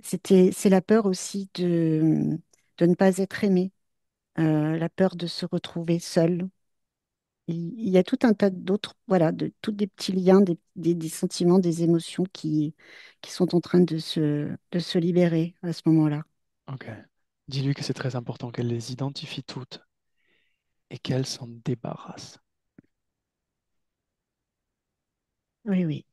C: C'est la peur aussi de ne pas être aimé, la peur de se retrouver seul. Il y a tout un tas d'autres, voilà, de tous des petits liens, des sentiments, des émotions qui sont en train de se libérer à ce moment-là.
B: Ok. Dis-lui que c'est très important qu'elle les identifie toutes et qu'elle s'en débarrasse.
C: Oui, oui,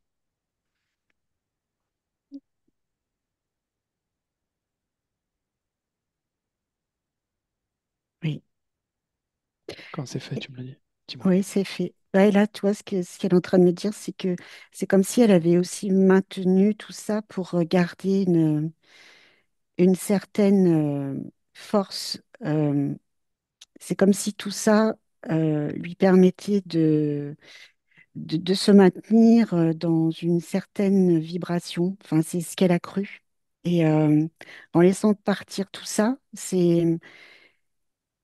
C: oui.
B: Quand c'est fait,
C: Et-
B: tu me le dis. Dis-moi.
C: oui, c'est fait. Ouais, là, tu vois, ce qu'elle est en train de me dire, c'est que c'est comme si elle avait aussi maintenu tout ça pour garder une certaine force. C'est comme si tout ça lui permettait de se maintenir dans une certaine vibration. Enfin, c'est ce qu'elle a cru. Et en laissant partir tout ça,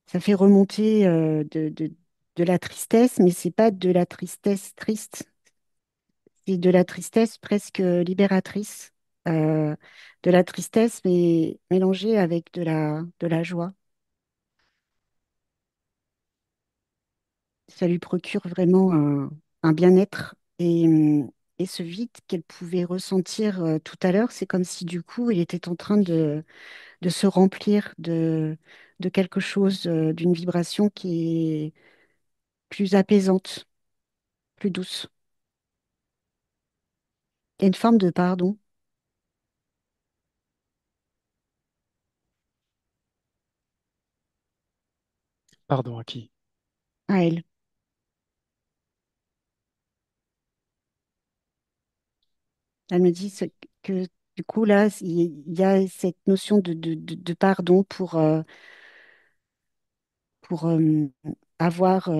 C: ça fait remonter de la tristesse, mais c'est pas de la tristesse triste, c'est de la tristesse presque libératrice. euh, de la tristesse, mais mélangée avec de la joie. Ça lui procure vraiment un bien-être. Et ce vide qu'elle pouvait ressentir tout à l'heure, c'est comme si du coup, il était en train de se remplir de quelque chose, d'une vibration qui est plus apaisante, plus douce. Il y a une forme de pardon
B: Pardon à qui?
C: à elle. Elle me dit que du coup, là, il y a cette notion de pardon pour avoir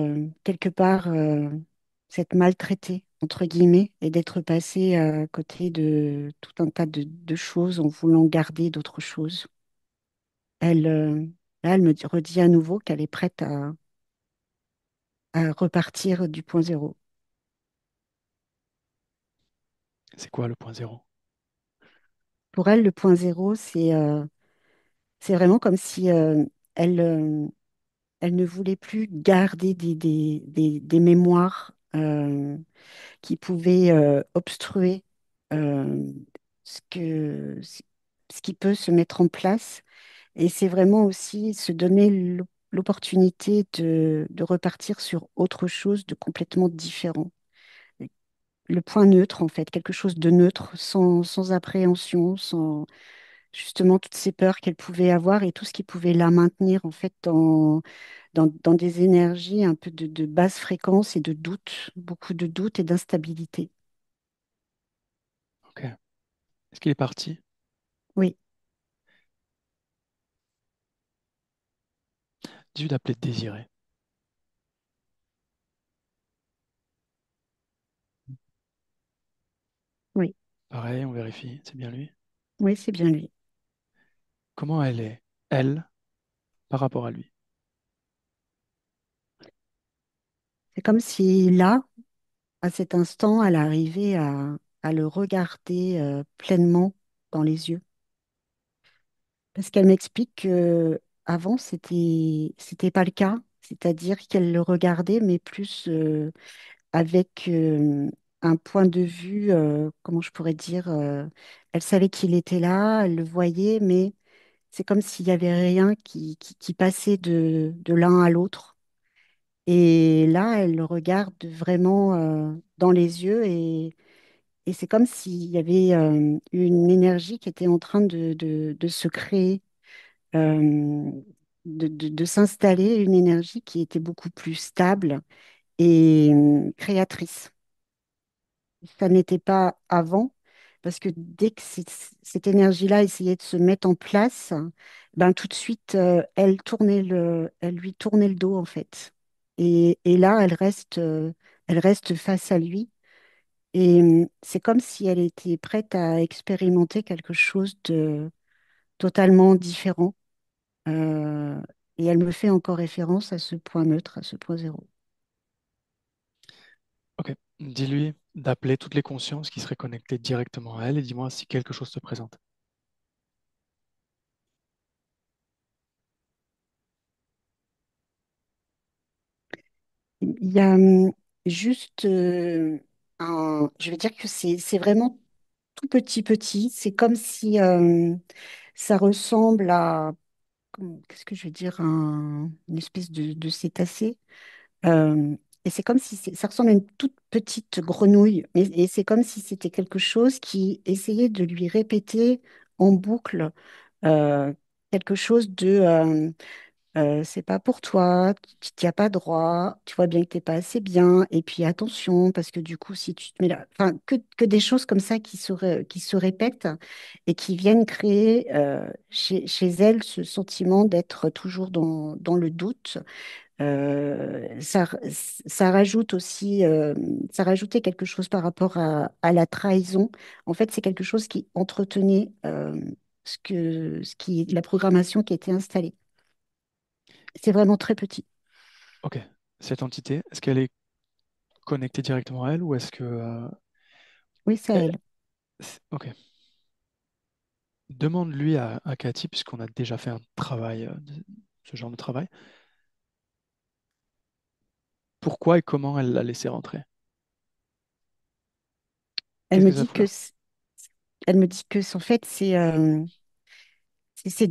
C: quelque part cette maltraitée, entre guillemets, et d'être passée à côté de tout un tas de choses en voulant garder d'autres choses. Elle, là, elle me redit à nouveau qu'elle est prête à repartir du point zéro.
B: C'est quoi le point zéro?
C: Pour elle, le point zéro, c'est vraiment comme si elle, elle ne voulait plus garder des mémoires. Qui pouvait obstruer euh, ce ce qui peut se mettre en place. Et c'est vraiment aussi se donner l'opportunité de repartir sur autre chose de complètement différent. Le point neutre, en fait, quelque chose de neutre, sans appréhension, sans justement toutes ces peurs qu'elle pouvait avoir et tout ce qui pouvait la maintenir, en fait, dans des énergies un peu de basse fréquence et de doute, beaucoup de doute et d'instabilité.
B: Ok. Est-ce qu'il est parti?
C: Oui.
B: Dis-lui d'appeler Désiré. Pareil, on vérifie, c'est bien lui.
C: Oui, c'est bien lui.
B: Comment elle est, elle, par rapport à lui?
C: C'est comme si là, à cet instant, elle arrivait à le regarder pleinement dans les yeux. Parce qu'elle m'explique que avant, c'était pas le cas. C'est-à-dire qu'elle le regardait, mais plus avec un point de vue, comment je pourrais dire, elle savait qu'il était là, elle le voyait, mais c'est comme s'il y avait rien qui passait de l'un à l'autre. Et là, elle le regarde vraiment dans les yeux et c'est comme s'il y avait une énergie qui était en train de se créer, euh, de s'installer, une énergie qui était beaucoup plus stable et créatrice. Ça n'était pas avant, parce que dès que cette énergie-là essayait de se mettre en place, ben tout de suite, elle lui tournait le dos en fait. Et là, elle reste face à lui. Et c'est comme si elle était prête à expérimenter quelque chose de totalement différent. Euh, et elle me fait encore référence à ce point neutre, à ce point zéro.
B: Ok, dis-lui d'appeler toutes les consciences qui seraient connectées directement à elle et dis-moi si quelque chose se présente.
C: Il y a juste je vais dire que c'est vraiment tout petit petit. C'est comme si ça ressemble à, qu'est-ce que je vais dire, une espèce de cétacé. Euh, et c'est comme si ça ressemble à une toute petite grenouille. Et c'est comme si c'était quelque chose qui essayait de lui répéter en boucle euh, quelque chose c'est pas pour toi, tu t'y as pas droit, tu vois bien que t'es pas assez bien, et puis attention, parce que du coup, si tu te mets là, enfin, que des choses comme ça qui se répètent et qui viennent créer chez elle ce sentiment d'être toujours dans le doute. Ça rajoute aussi, ça rajoutait quelque chose par rapport à la trahison. En fait, c'est quelque chose qui entretenait la programmation qui était installée. C'est vraiment très petit.
B: Ok, cette entité, est-ce qu'elle est connectée directement à elle ou est-ce que...
C: Oui, c'est à
B: elle-
C: elle.
B: Ok, demande-lui à Cathy, puisqu'on a déjà fait un travail, ce genre de travail, pourquoi et comment elle l'a laissé rentrer.
C: Elle
B: Qu'est-ce
C: me
B: que ça
C: dit
B: fout là?
C: elle me dit que en fait, c'est c'est ses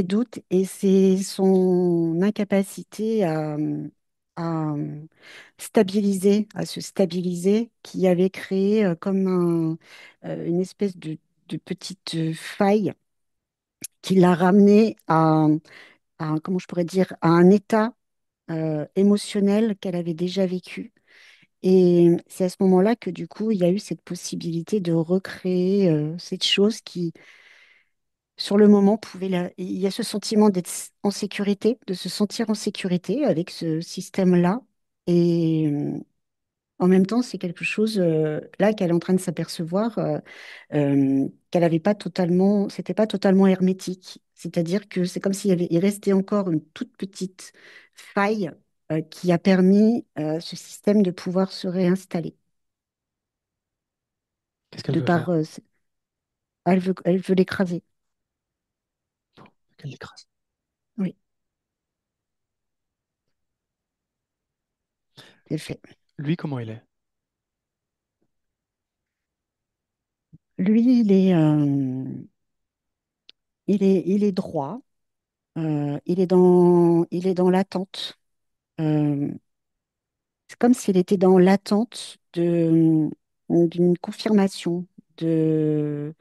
C: doutes et c'est son incapacité à stabiliser, à se stabiliser, qui avait créé comme une espèce de petite faille qui l'a ramenée comment je pourrais dire, à un état émotionnel qu'elle avait déjà vécu. Et c'est à ce moment-là que du coup, il y a eu cette possibilité de recréer cette chose qui, sur le moment, il y a ce sentiment d'être en sécurité, de se sentir en sécurité avec ce système-là. Et en même temps, c'est quelque chose là qu'elle est en train de s'apercevoir qu'elle n'avait pas totalement, c'était pas totalement hermétique. C'est-à-dire que c'est comme il restait encore une toute petite faille qui a permis à ce système de pouvoir se réinstaller.
B: Qu'est-ce qu'elle
C: De
B: veut
C: par,
B: faire?
C: elle veut l'écraser.
B: Pour qu'elle l'écrase.
C: Oui, c'est fait.
B: Lui, comment il est?
C: Lui, il est droit. Il est dans l'attente. Euh, c'est comme s'il était dans l'attente d'une confirmation, de,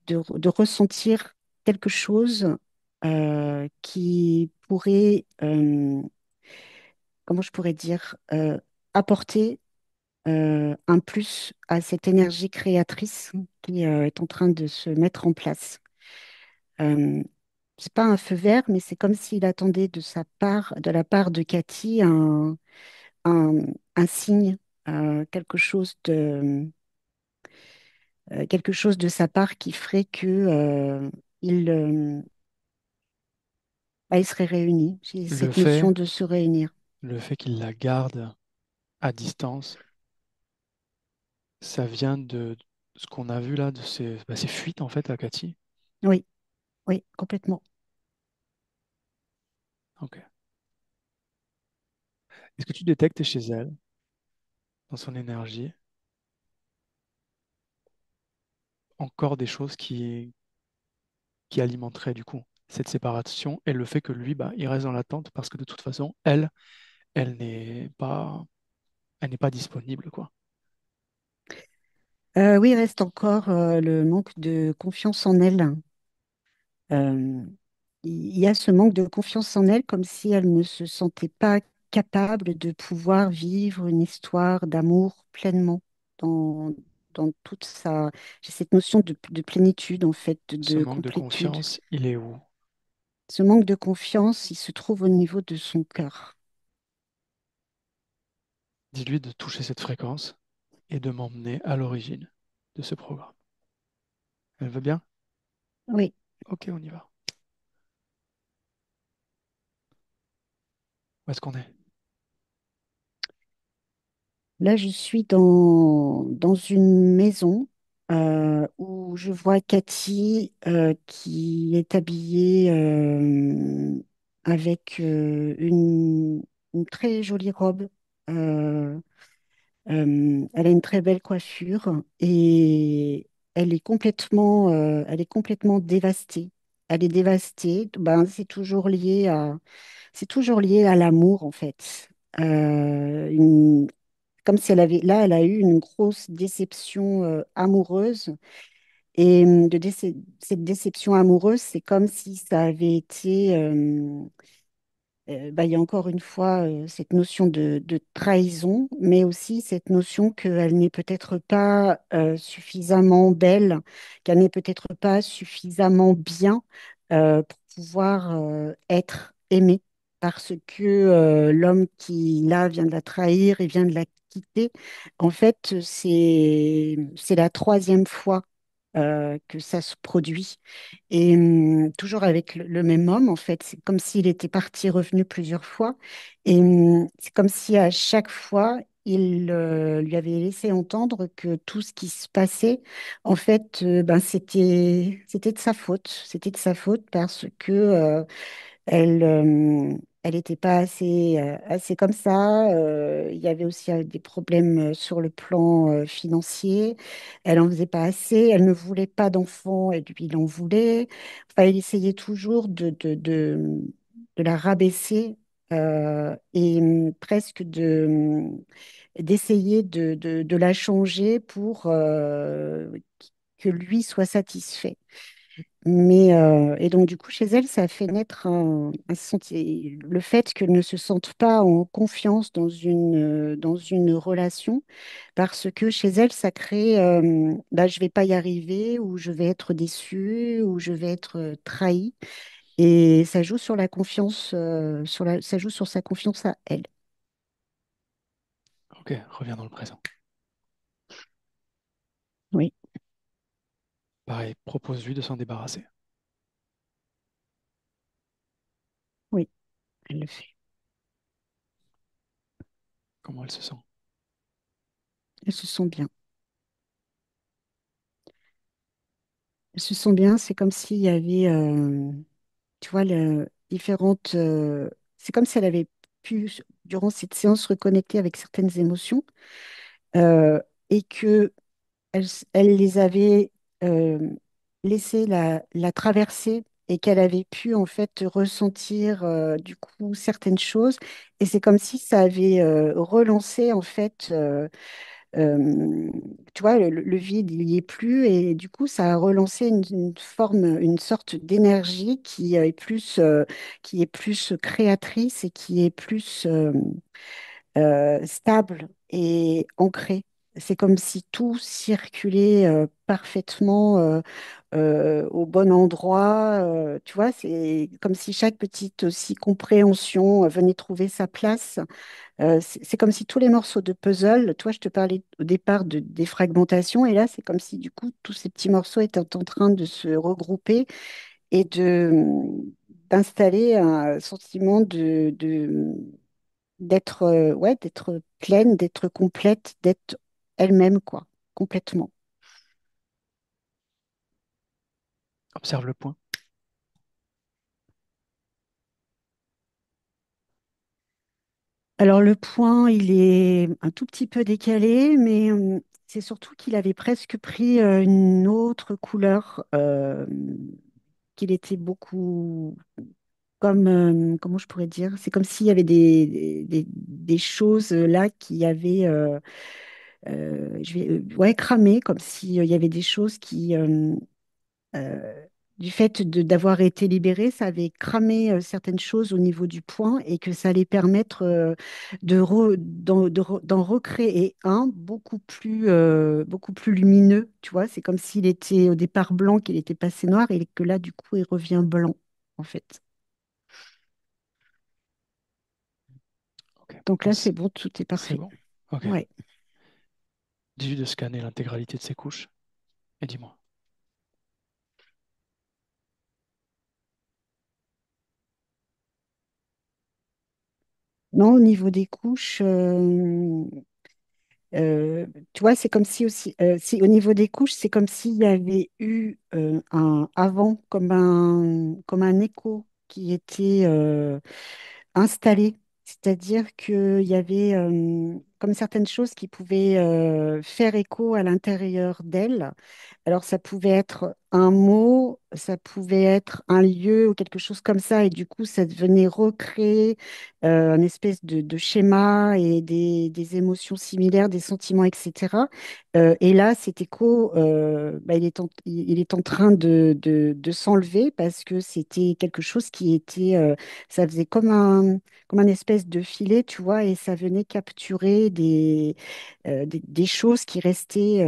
C: de, de ressentir quelque chose qui pourrait, comment je pourrais dire, apporter un plus à cette énergie créatrice qui est en train de se mettre en place. Euh, c'est pas un feu vert, mais c'est comme s'il attendait de sa part, de la part de Cathy, un, un signe, quelque chose quelque chose de sa part qui ferait que il, bah, il serait réuni. J'ai
B: Le
C: cette notion
B: fait,
C: de se réunir.
B: le fait qu'il la garde à distance, ça vient de ce qu'on a vu là, de ces fuites en fait à Cathy.
C: Oui, oui, complètement.
B: Ok. Est-ce que tu détectes chez elle, dans son énergie, encore des choses qui alimenteraient du coup cette séparation et le fait que lui, bah, il reste dans l'attente parce que de toute façon, elle elle n'est pas disponible, quoi.
C: Oui, il reste encore le manque de confiance en elle. Euh, il y a ce manque de confiance en elle, comme si elle ne se sentait pas capable de pouvoir vivre une histoire d'amour pleinement dans, dans toute sa... J'ai cette notion de plénitude, en fait,
B: Ce
C: de
B: manque de
C: complétude.
B: confiance, il est où?
C: Ce manque de confiance, il se trouve au niveau de son cœur.
B: Dis-lui de toucher cette fréquence et de m'emmener à l'origine de ce programme. Elle veut bien?
C: Oui,
B: Ok, on y va. Où est-ce qu'on est?
C: là, je suis dans une maison où je vois Cathy qui est habillée avec une très jolie robe. Euh, Elle a une très belle coiffure et elle est complètement dévastée. Elle est dévastée. Ben, c'est toujours lié à l'amour en fait. Comme si elle avait, là, elle a eu une grosse déception amoureuse. Et cette déception amoureuse, c'est comme si ça avait été, bah, il y a encore une fois cette notion de trahison, mais aussi cette notion qu'elle n'est peut-être pas suffisamment belle, qu'elle n'est peut-être pas suffisamment bien pour pouvoir être aimée, parce que l'homme qui là vient de la trahir et vient de la quitter, en fait, c'est la troisième fois que ça se produit. Et toujours avec le même homme, en fait, c'est comme s'il était parti, revenu plusieurs fois. Et c'est comme si à chaque fois, il lui avait laissé entendre que tout ce qui se passait, en fait, ben, c'était de sa faute. C'était de sa faute parce que elle, elle n'était pas assez comme ça. Il y avait aussi des problèmes sur le plan financier. Elle en faisait pas assez. Elle ne voulait pas d'enfant et lui, il en voulait. Enfin, il essayait toujours de la rabaisser et presque d'essayer de la changer pour que lui soit satisfait. Mais, et donc, du coup, chez elle, ça a fait naître le fait qu'elle ne se sente pas en confiance dans une relation, parce que chez elle, ça crée, bah, je vais pas y arriver, ou je vais être déçue, ou je vais être trahie. Et ça joue sur la confiance, ça joue sur sa confiance à elle.
B: Ok, reviens dans le présent.
C: Oui,
B: Pareil, propose-lui de s'en débarrasser.
C: oui, elle le fait.
B: Comment elle se sent?
C: Elles se sent bien. Elles se sent bien, c'est comme s'il y avait, tu vois, différentes. C'est comme si elle avait pu, durant cette séance, reconnecter avec certaines émotions euh, et que elle les avait euh, laissées la traverser et qu'elle avait pu en fait ressentir du coup certaines choses. Et c'est comme si ça avait relancé en fait. Tu vois, le vide, il n'y est plus, et du coup, ça a relancé une forme, une sorte d'énergie qui est plus créatrice et qui est plus stable et ancrée. C'est comme si tout circulait parfaitement au bon endroit. Tu vois, c'est comme si chaque petite aussi compréhension venait trouver sa place. C'est comme si tous les morceaux de puzzle, toi, je te parlais au départ de défragmentation, et là, c'est comme si du coup, tous ces petits morceaux étaient en train de se regrouper et d'installer un sentiment d'être ouais, d'être pleine, d'être complète, d'être elle-même, quoi, complètement.
B: Observe le point.
C: Alors le point, il est un tout petit peu décalé, mais c'est surtout qu'il avait presque pris une autre couleur, qu'il était beaucoup comme, comment je pourrais dire, c'est comme s'il y avait des choses là qui avaient, ouais, cramé, comme s'il y avait des choses qui, euh, du fait d'avoir été libéré, ça avait cramé certaines choses au niveau du point et que ça allait permettre d'en recréer un beaucoup plus lumineux. Tu vois, c'est comme s'il était au départ blanc, qu'il était passé noir et que là, du coup, il revient blanc, en fait.
B: Ok.
C: Donc
B: Alors,
C: là, c'est bon, tout est
B: c'est
C: parfait.
B: bon. Ok.
C: Ouais.
B: Dis-lui de scanner l'intégralité de ses couches et dis-moi.
C: Non, au niveau des couches, tu vois, c'est comme si aussi, si au niveau des couches, c'est comme s'il y avait eu un avant, comme un écho qui était installé. C'est-à-dire qu'il y avait comme certaines choses qui pouvaient faire écho à l'intérieur d'elle. Alors, ça pouvait être un mot, ça pouvait être un lieu ou quelque chose comme ça, et du coup, ça venait recréer un espèce de schéma et des émotions similaires, des sentiments, etc. Et là, cet écho, bah, il est en train de s'enlever parce que c'était quelque chose qui était, ça faisait comme un espèce de filet, tu vois, et ça venait capturer des choses qui restaient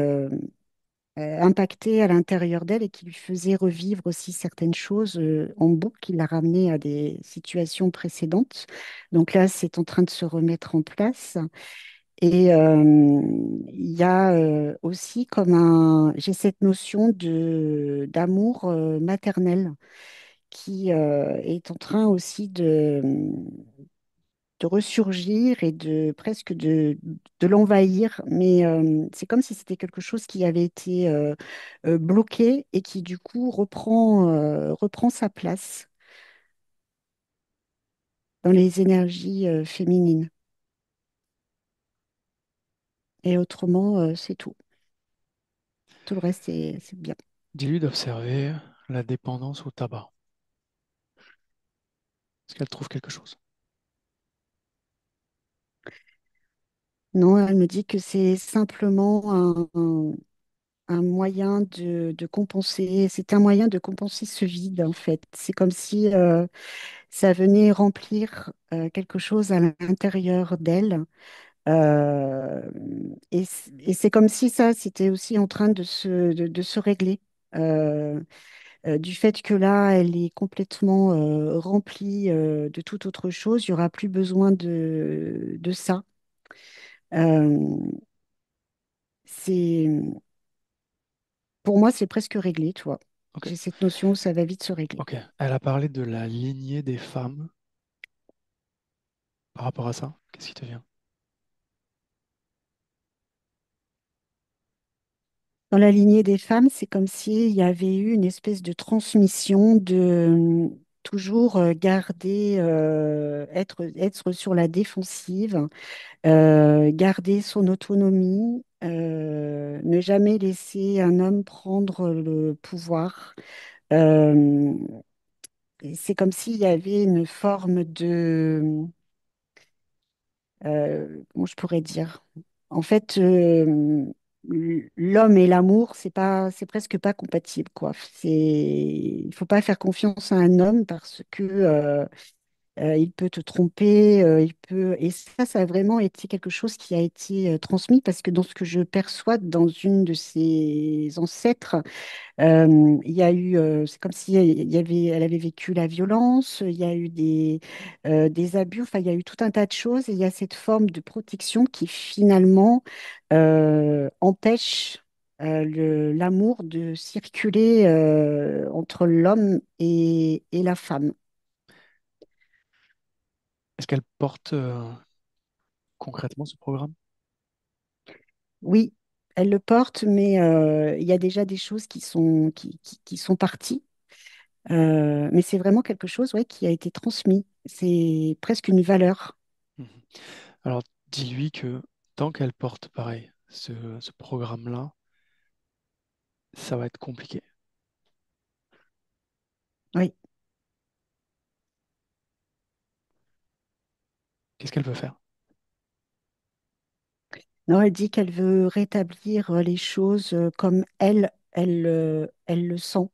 C: impactées à l'intérieur d'elle et qui lui faisaient revivre aussi certaines choses en boucle, qui l'a ramenée à des situations précédentes. Donc là, c'est en train de se remettre en place. Et il y a aussi j'ai cette notion d'amour maternel qui est en train aussi de ressurgir et de l'envahir. Mais c'est comme si c'était quelque chose qui avait été bloqué et qui du coup reprend sa place dans les énergies féminines. Et autrement, c'est tout. Tout le reste, c'est bien.
B: Dis-lui d'observer la dépendance au tabac. Est-ce qu'elle trouve quelque chose?
C: Non, elle me dit que c'est simplement un moyen de compenser. C'est un moyen de compenser ce vide, en fait. C'est comme si ça venait remplir quelque chose à l'intérieur d'elle. Euh, et c'est comme si ça, c'était aussi en train de se régler. Euh, du fait que là, elle est complètement remplie de toute autre chose, il n'y aura plus besoin de ça. Euh, c'est, pour moi, c'est presque réglé, tu vois.
B: Ok.
C: J'ai cette notion où ça va vite se régler.
B: Ok. Elle a parlé de la lignée des femmes par rapport à ça. Qu'est-ce qui te vient?
C: Dans la lignée des femmes, c'est comme s'il y avait eu une espèce de transmission de toujours garder, être sur la défensive, garder son autonomie, ne jamais laisser un homme prendre le pouvoir. Euh, et c'est comme s'il y avait une forme comment je pourrais dire? En fait, l'homme et l'amour, c'est presque pas compatible, quoi. Il faut pas faire confiance à un homme parce que Il peut te tromper, il peut... Et ça a vraiment été quelque chose qui a été transmis parce que dans ce que je perçois dans une de ses ancêtres, il y a eu, c'est comme si elle avait vécu la violence, il y a eu des abus, enfin, il y a eu tout un tas de choses et il y a cette forme de protection qui finalement empêche l'amour de circuler entre l'homme et la femme.
B: Est-ce qu'elle porte concrètement ce programme?
C: Oui, elle le porte, mais il y a déjà des choses qui sont parties. Mais c'est vraiment quelque chose, ouais, qui a été transmis. C'est presque une valeur.
B: Mhm. Alors, dis-lui que tant qu'elle porte pareil, ce programme-là, ça va être compliqué.
C: Oui.
B: Qu'est-ce qu'elle veut faire?
C: Non, elle dit qu'elle veut rétablir les choses comme elle le sent.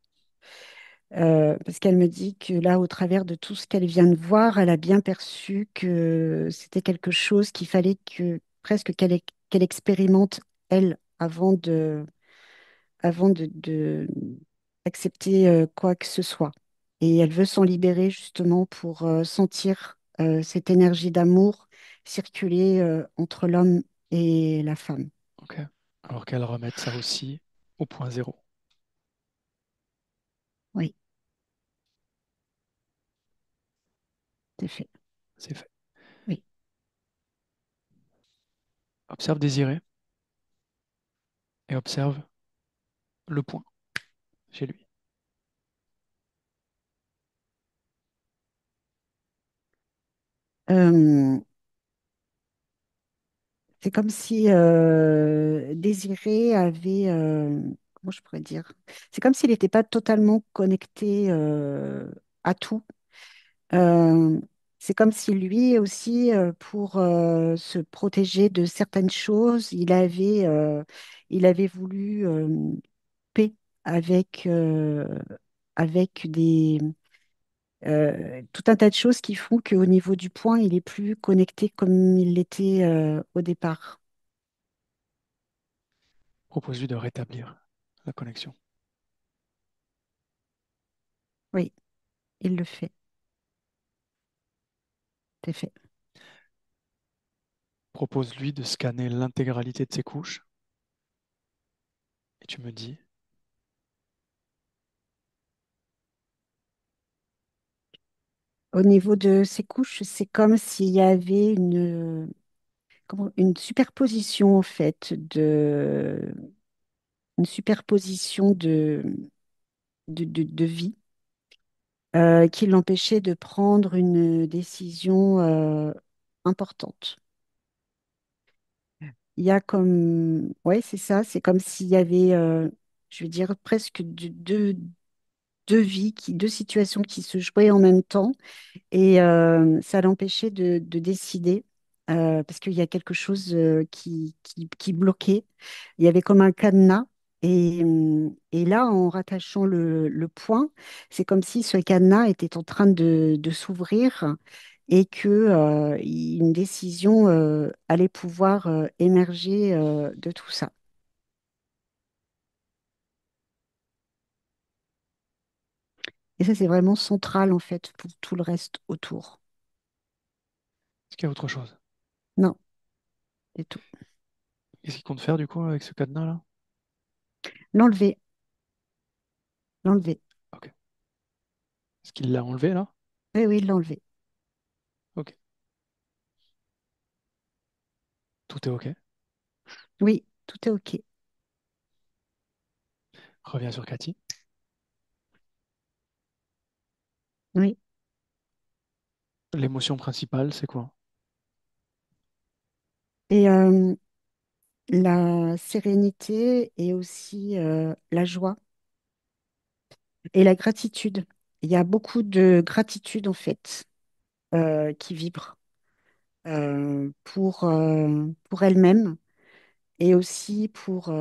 C: Parce qu'elle me dit que là, au travers de tout ce qu'elle vient de voir, elle a bien perçu que c'était quelque chose qu'il fallait que presque qu'elle expérimente, elle, d'accepter quoi que ce soit. Et elle veut s'en libérer justement pour sentir cette énergie d'amour circuler entre l'homme et la femme.
B: Ok. Alors qu'elle remette ça aussi au point zéro.
C: Oui, c'est fait.
B: C'est fait.
C: Oui.
B: Observe Désiré et observe le point chez lui.
C: Euh, c'est comme si Désiré avait, comment je pourrais dire? C'est comme s'il n'était pas totalement connecté à tout. Euh, c'est comme si lui aussi, pour se protéger de certaines choses, il avait voulu paix avec, avec tout un tas de choses qui font qu'au niveau du point, il est plus connecté comme il l'était au départ.
B: Propose-lui de rétablir la connexion.
C: Oui, il le fait. C'est fait.
B: Propose-lui de scanner l'intégralité de ses couches. Et tu me dis,
C: Au niveau de ces couches, c'est comme s'il y avait une superposition en fait une superposition de vie qui l'empêchait de prendre une décision importante. Il y a comme, ouais, c'est ça, c'est comme s'il y avait, je veux dire, presque deux vies, deux situations qui se jouaient en même temps. Et ça l'empêchait de décider parce qu'il y a quelque chose qui bloquait. Il y avait comme un cadenas. Et là, en rattachant le point, c'est comme si ce cadenas était en train de s'ouvrir et que une décision allait pouvoir émerger de tout ça. Et ça, c'est vraiment central en fait pour tout le reste autour.
B: est-ce qu'il y a autre chose?
C: Non, c'est tout.
B: Qu'est-ce qu'il compte faire du coup avec ce cadenas-là?
C: L'enlever, l'enlever.
B: Ok. Est-ce qu'il l'a enlevé là?
C: Oui, oui, l'enlever.
B: Ok. Tout est ok.
C: Oui, tout est OK.
B: Reviens sur Cathy.
C: Oui.
B: L'émotion principale, c'est quoi?
C: Et la sérénité et aussi la joie et la gratitude. Il y a beaucoup de gratitude en fait qui vibre pour elle-même et aussi pour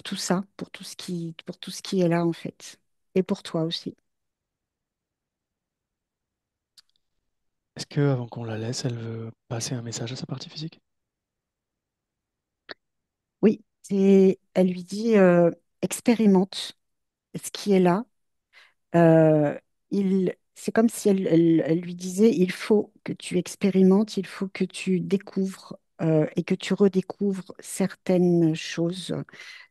C: tout ça, pour tout ce qui est là en fait. Et pour toi aussi.
B: Est-ce que, avant qu'on la laisse, elle veut passer un message à sa partie physique?
C: Oui, elle lui dit expérimente ce qui est là. Euh, c'est comme si elle lui disait, il faut que tu expérimentes, il faut que tu découvres et que tu redécouvres certaines choses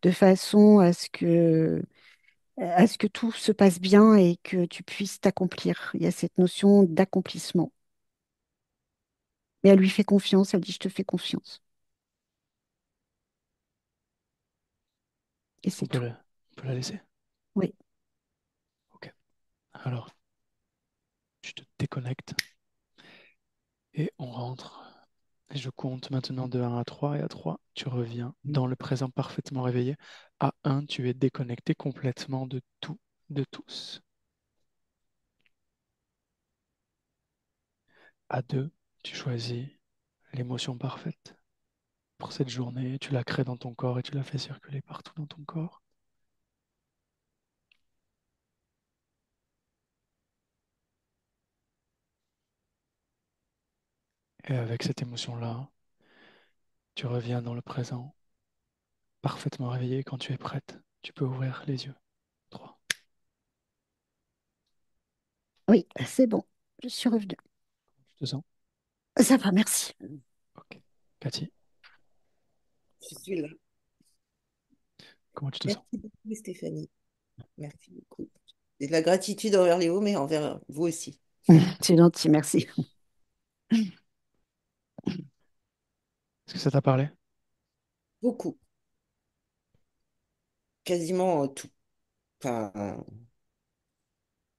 C: de façon à ce que tout se passe bien et que tu puisses t'accomplir. Il y a cette notion d'accomplissement. Mais elle lui fait confiance, elle dit, je te fais confiance. Et c'est tout.
B: On peut la laisser?
C: Oui.
B: Ok. Alors, tu te déconnectes et on rentre. Et je compte maintenant de 1 à 3 et à 3, tu reviens dans le présent parfaitement réveillé. À 1, tu es déconnecté complètement de tout, de tous. À 2, tu choisis l'émotion parfaite pour cette journée, tu la crées dans ton corps et tu la fais circuler partout dans ton corps. Et avec cette émotion-là, tu reviens dans le présent, parfaitement réveillé. Quand tu es prête, tu peux ouvrir les yeux. 3.
C: Oui, c'est bon. Je suis revenue.
B: Tu te sens?
C: Ça va, merci.
B: Ok. Cathy,
A: Je suis là.
B: comment tu te sens?
A: Merci beaucoup, Stéphanie. Merci beaucoup. Et de la gratitude envers Léo, mais envers vous aussi.
C: C'est gentil, merci.
B: Est-ce que ça t'a parlé?
A: Beaucoup. Quasiment tout. Enfin,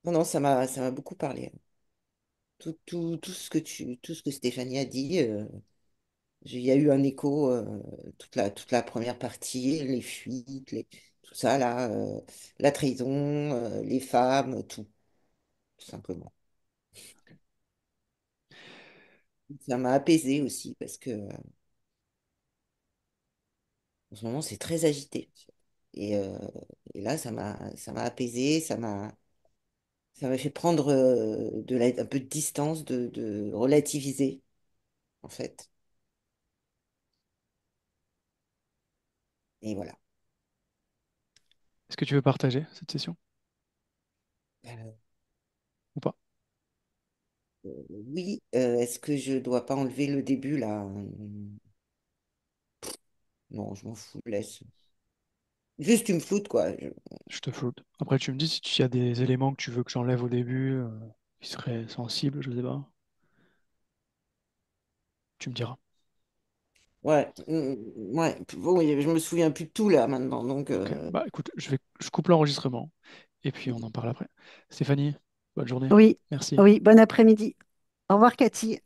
A: non, non, ça m'a beaucoup parlé. Tout ce que Stéphanie a dit, il y a eu un écho, toute la première partie, les fuites, tout ça, là, la trahison, les femmes, tout simplement. Ça m'a apaisée aussi, parce que en ce moment, c'est très agité. Et, euh, et là, ça m'a apaisée, ça m'a fait prendre un peu de distance, de relativiser, en fait. Et voilà.
B: Est-ce que tu veux partager cette session
A: Euh,
B: ou pas?
A: oui, est-ce que je dois pas enlever le début, là? Non, je m'en fous, laisse. Juste, tu me floutes, quoi.
B: Je te floute. Après, tu me dis si tu y a des éléments que tu veux que j'enlève au début, qui seraient sensibles, je sais pas. Tu me diras.
A: Ouais, ouais. Bon, je me souviens plus de tout, là, maintenant. Donc,
B: Ok. Bah écoute, je coupe l'enregistrement et puis on en parle après. Stéphanie, bonne journée.
C: Oui,
B: Merci.
C: oui, bon après-midi. Au revoir, Cathy.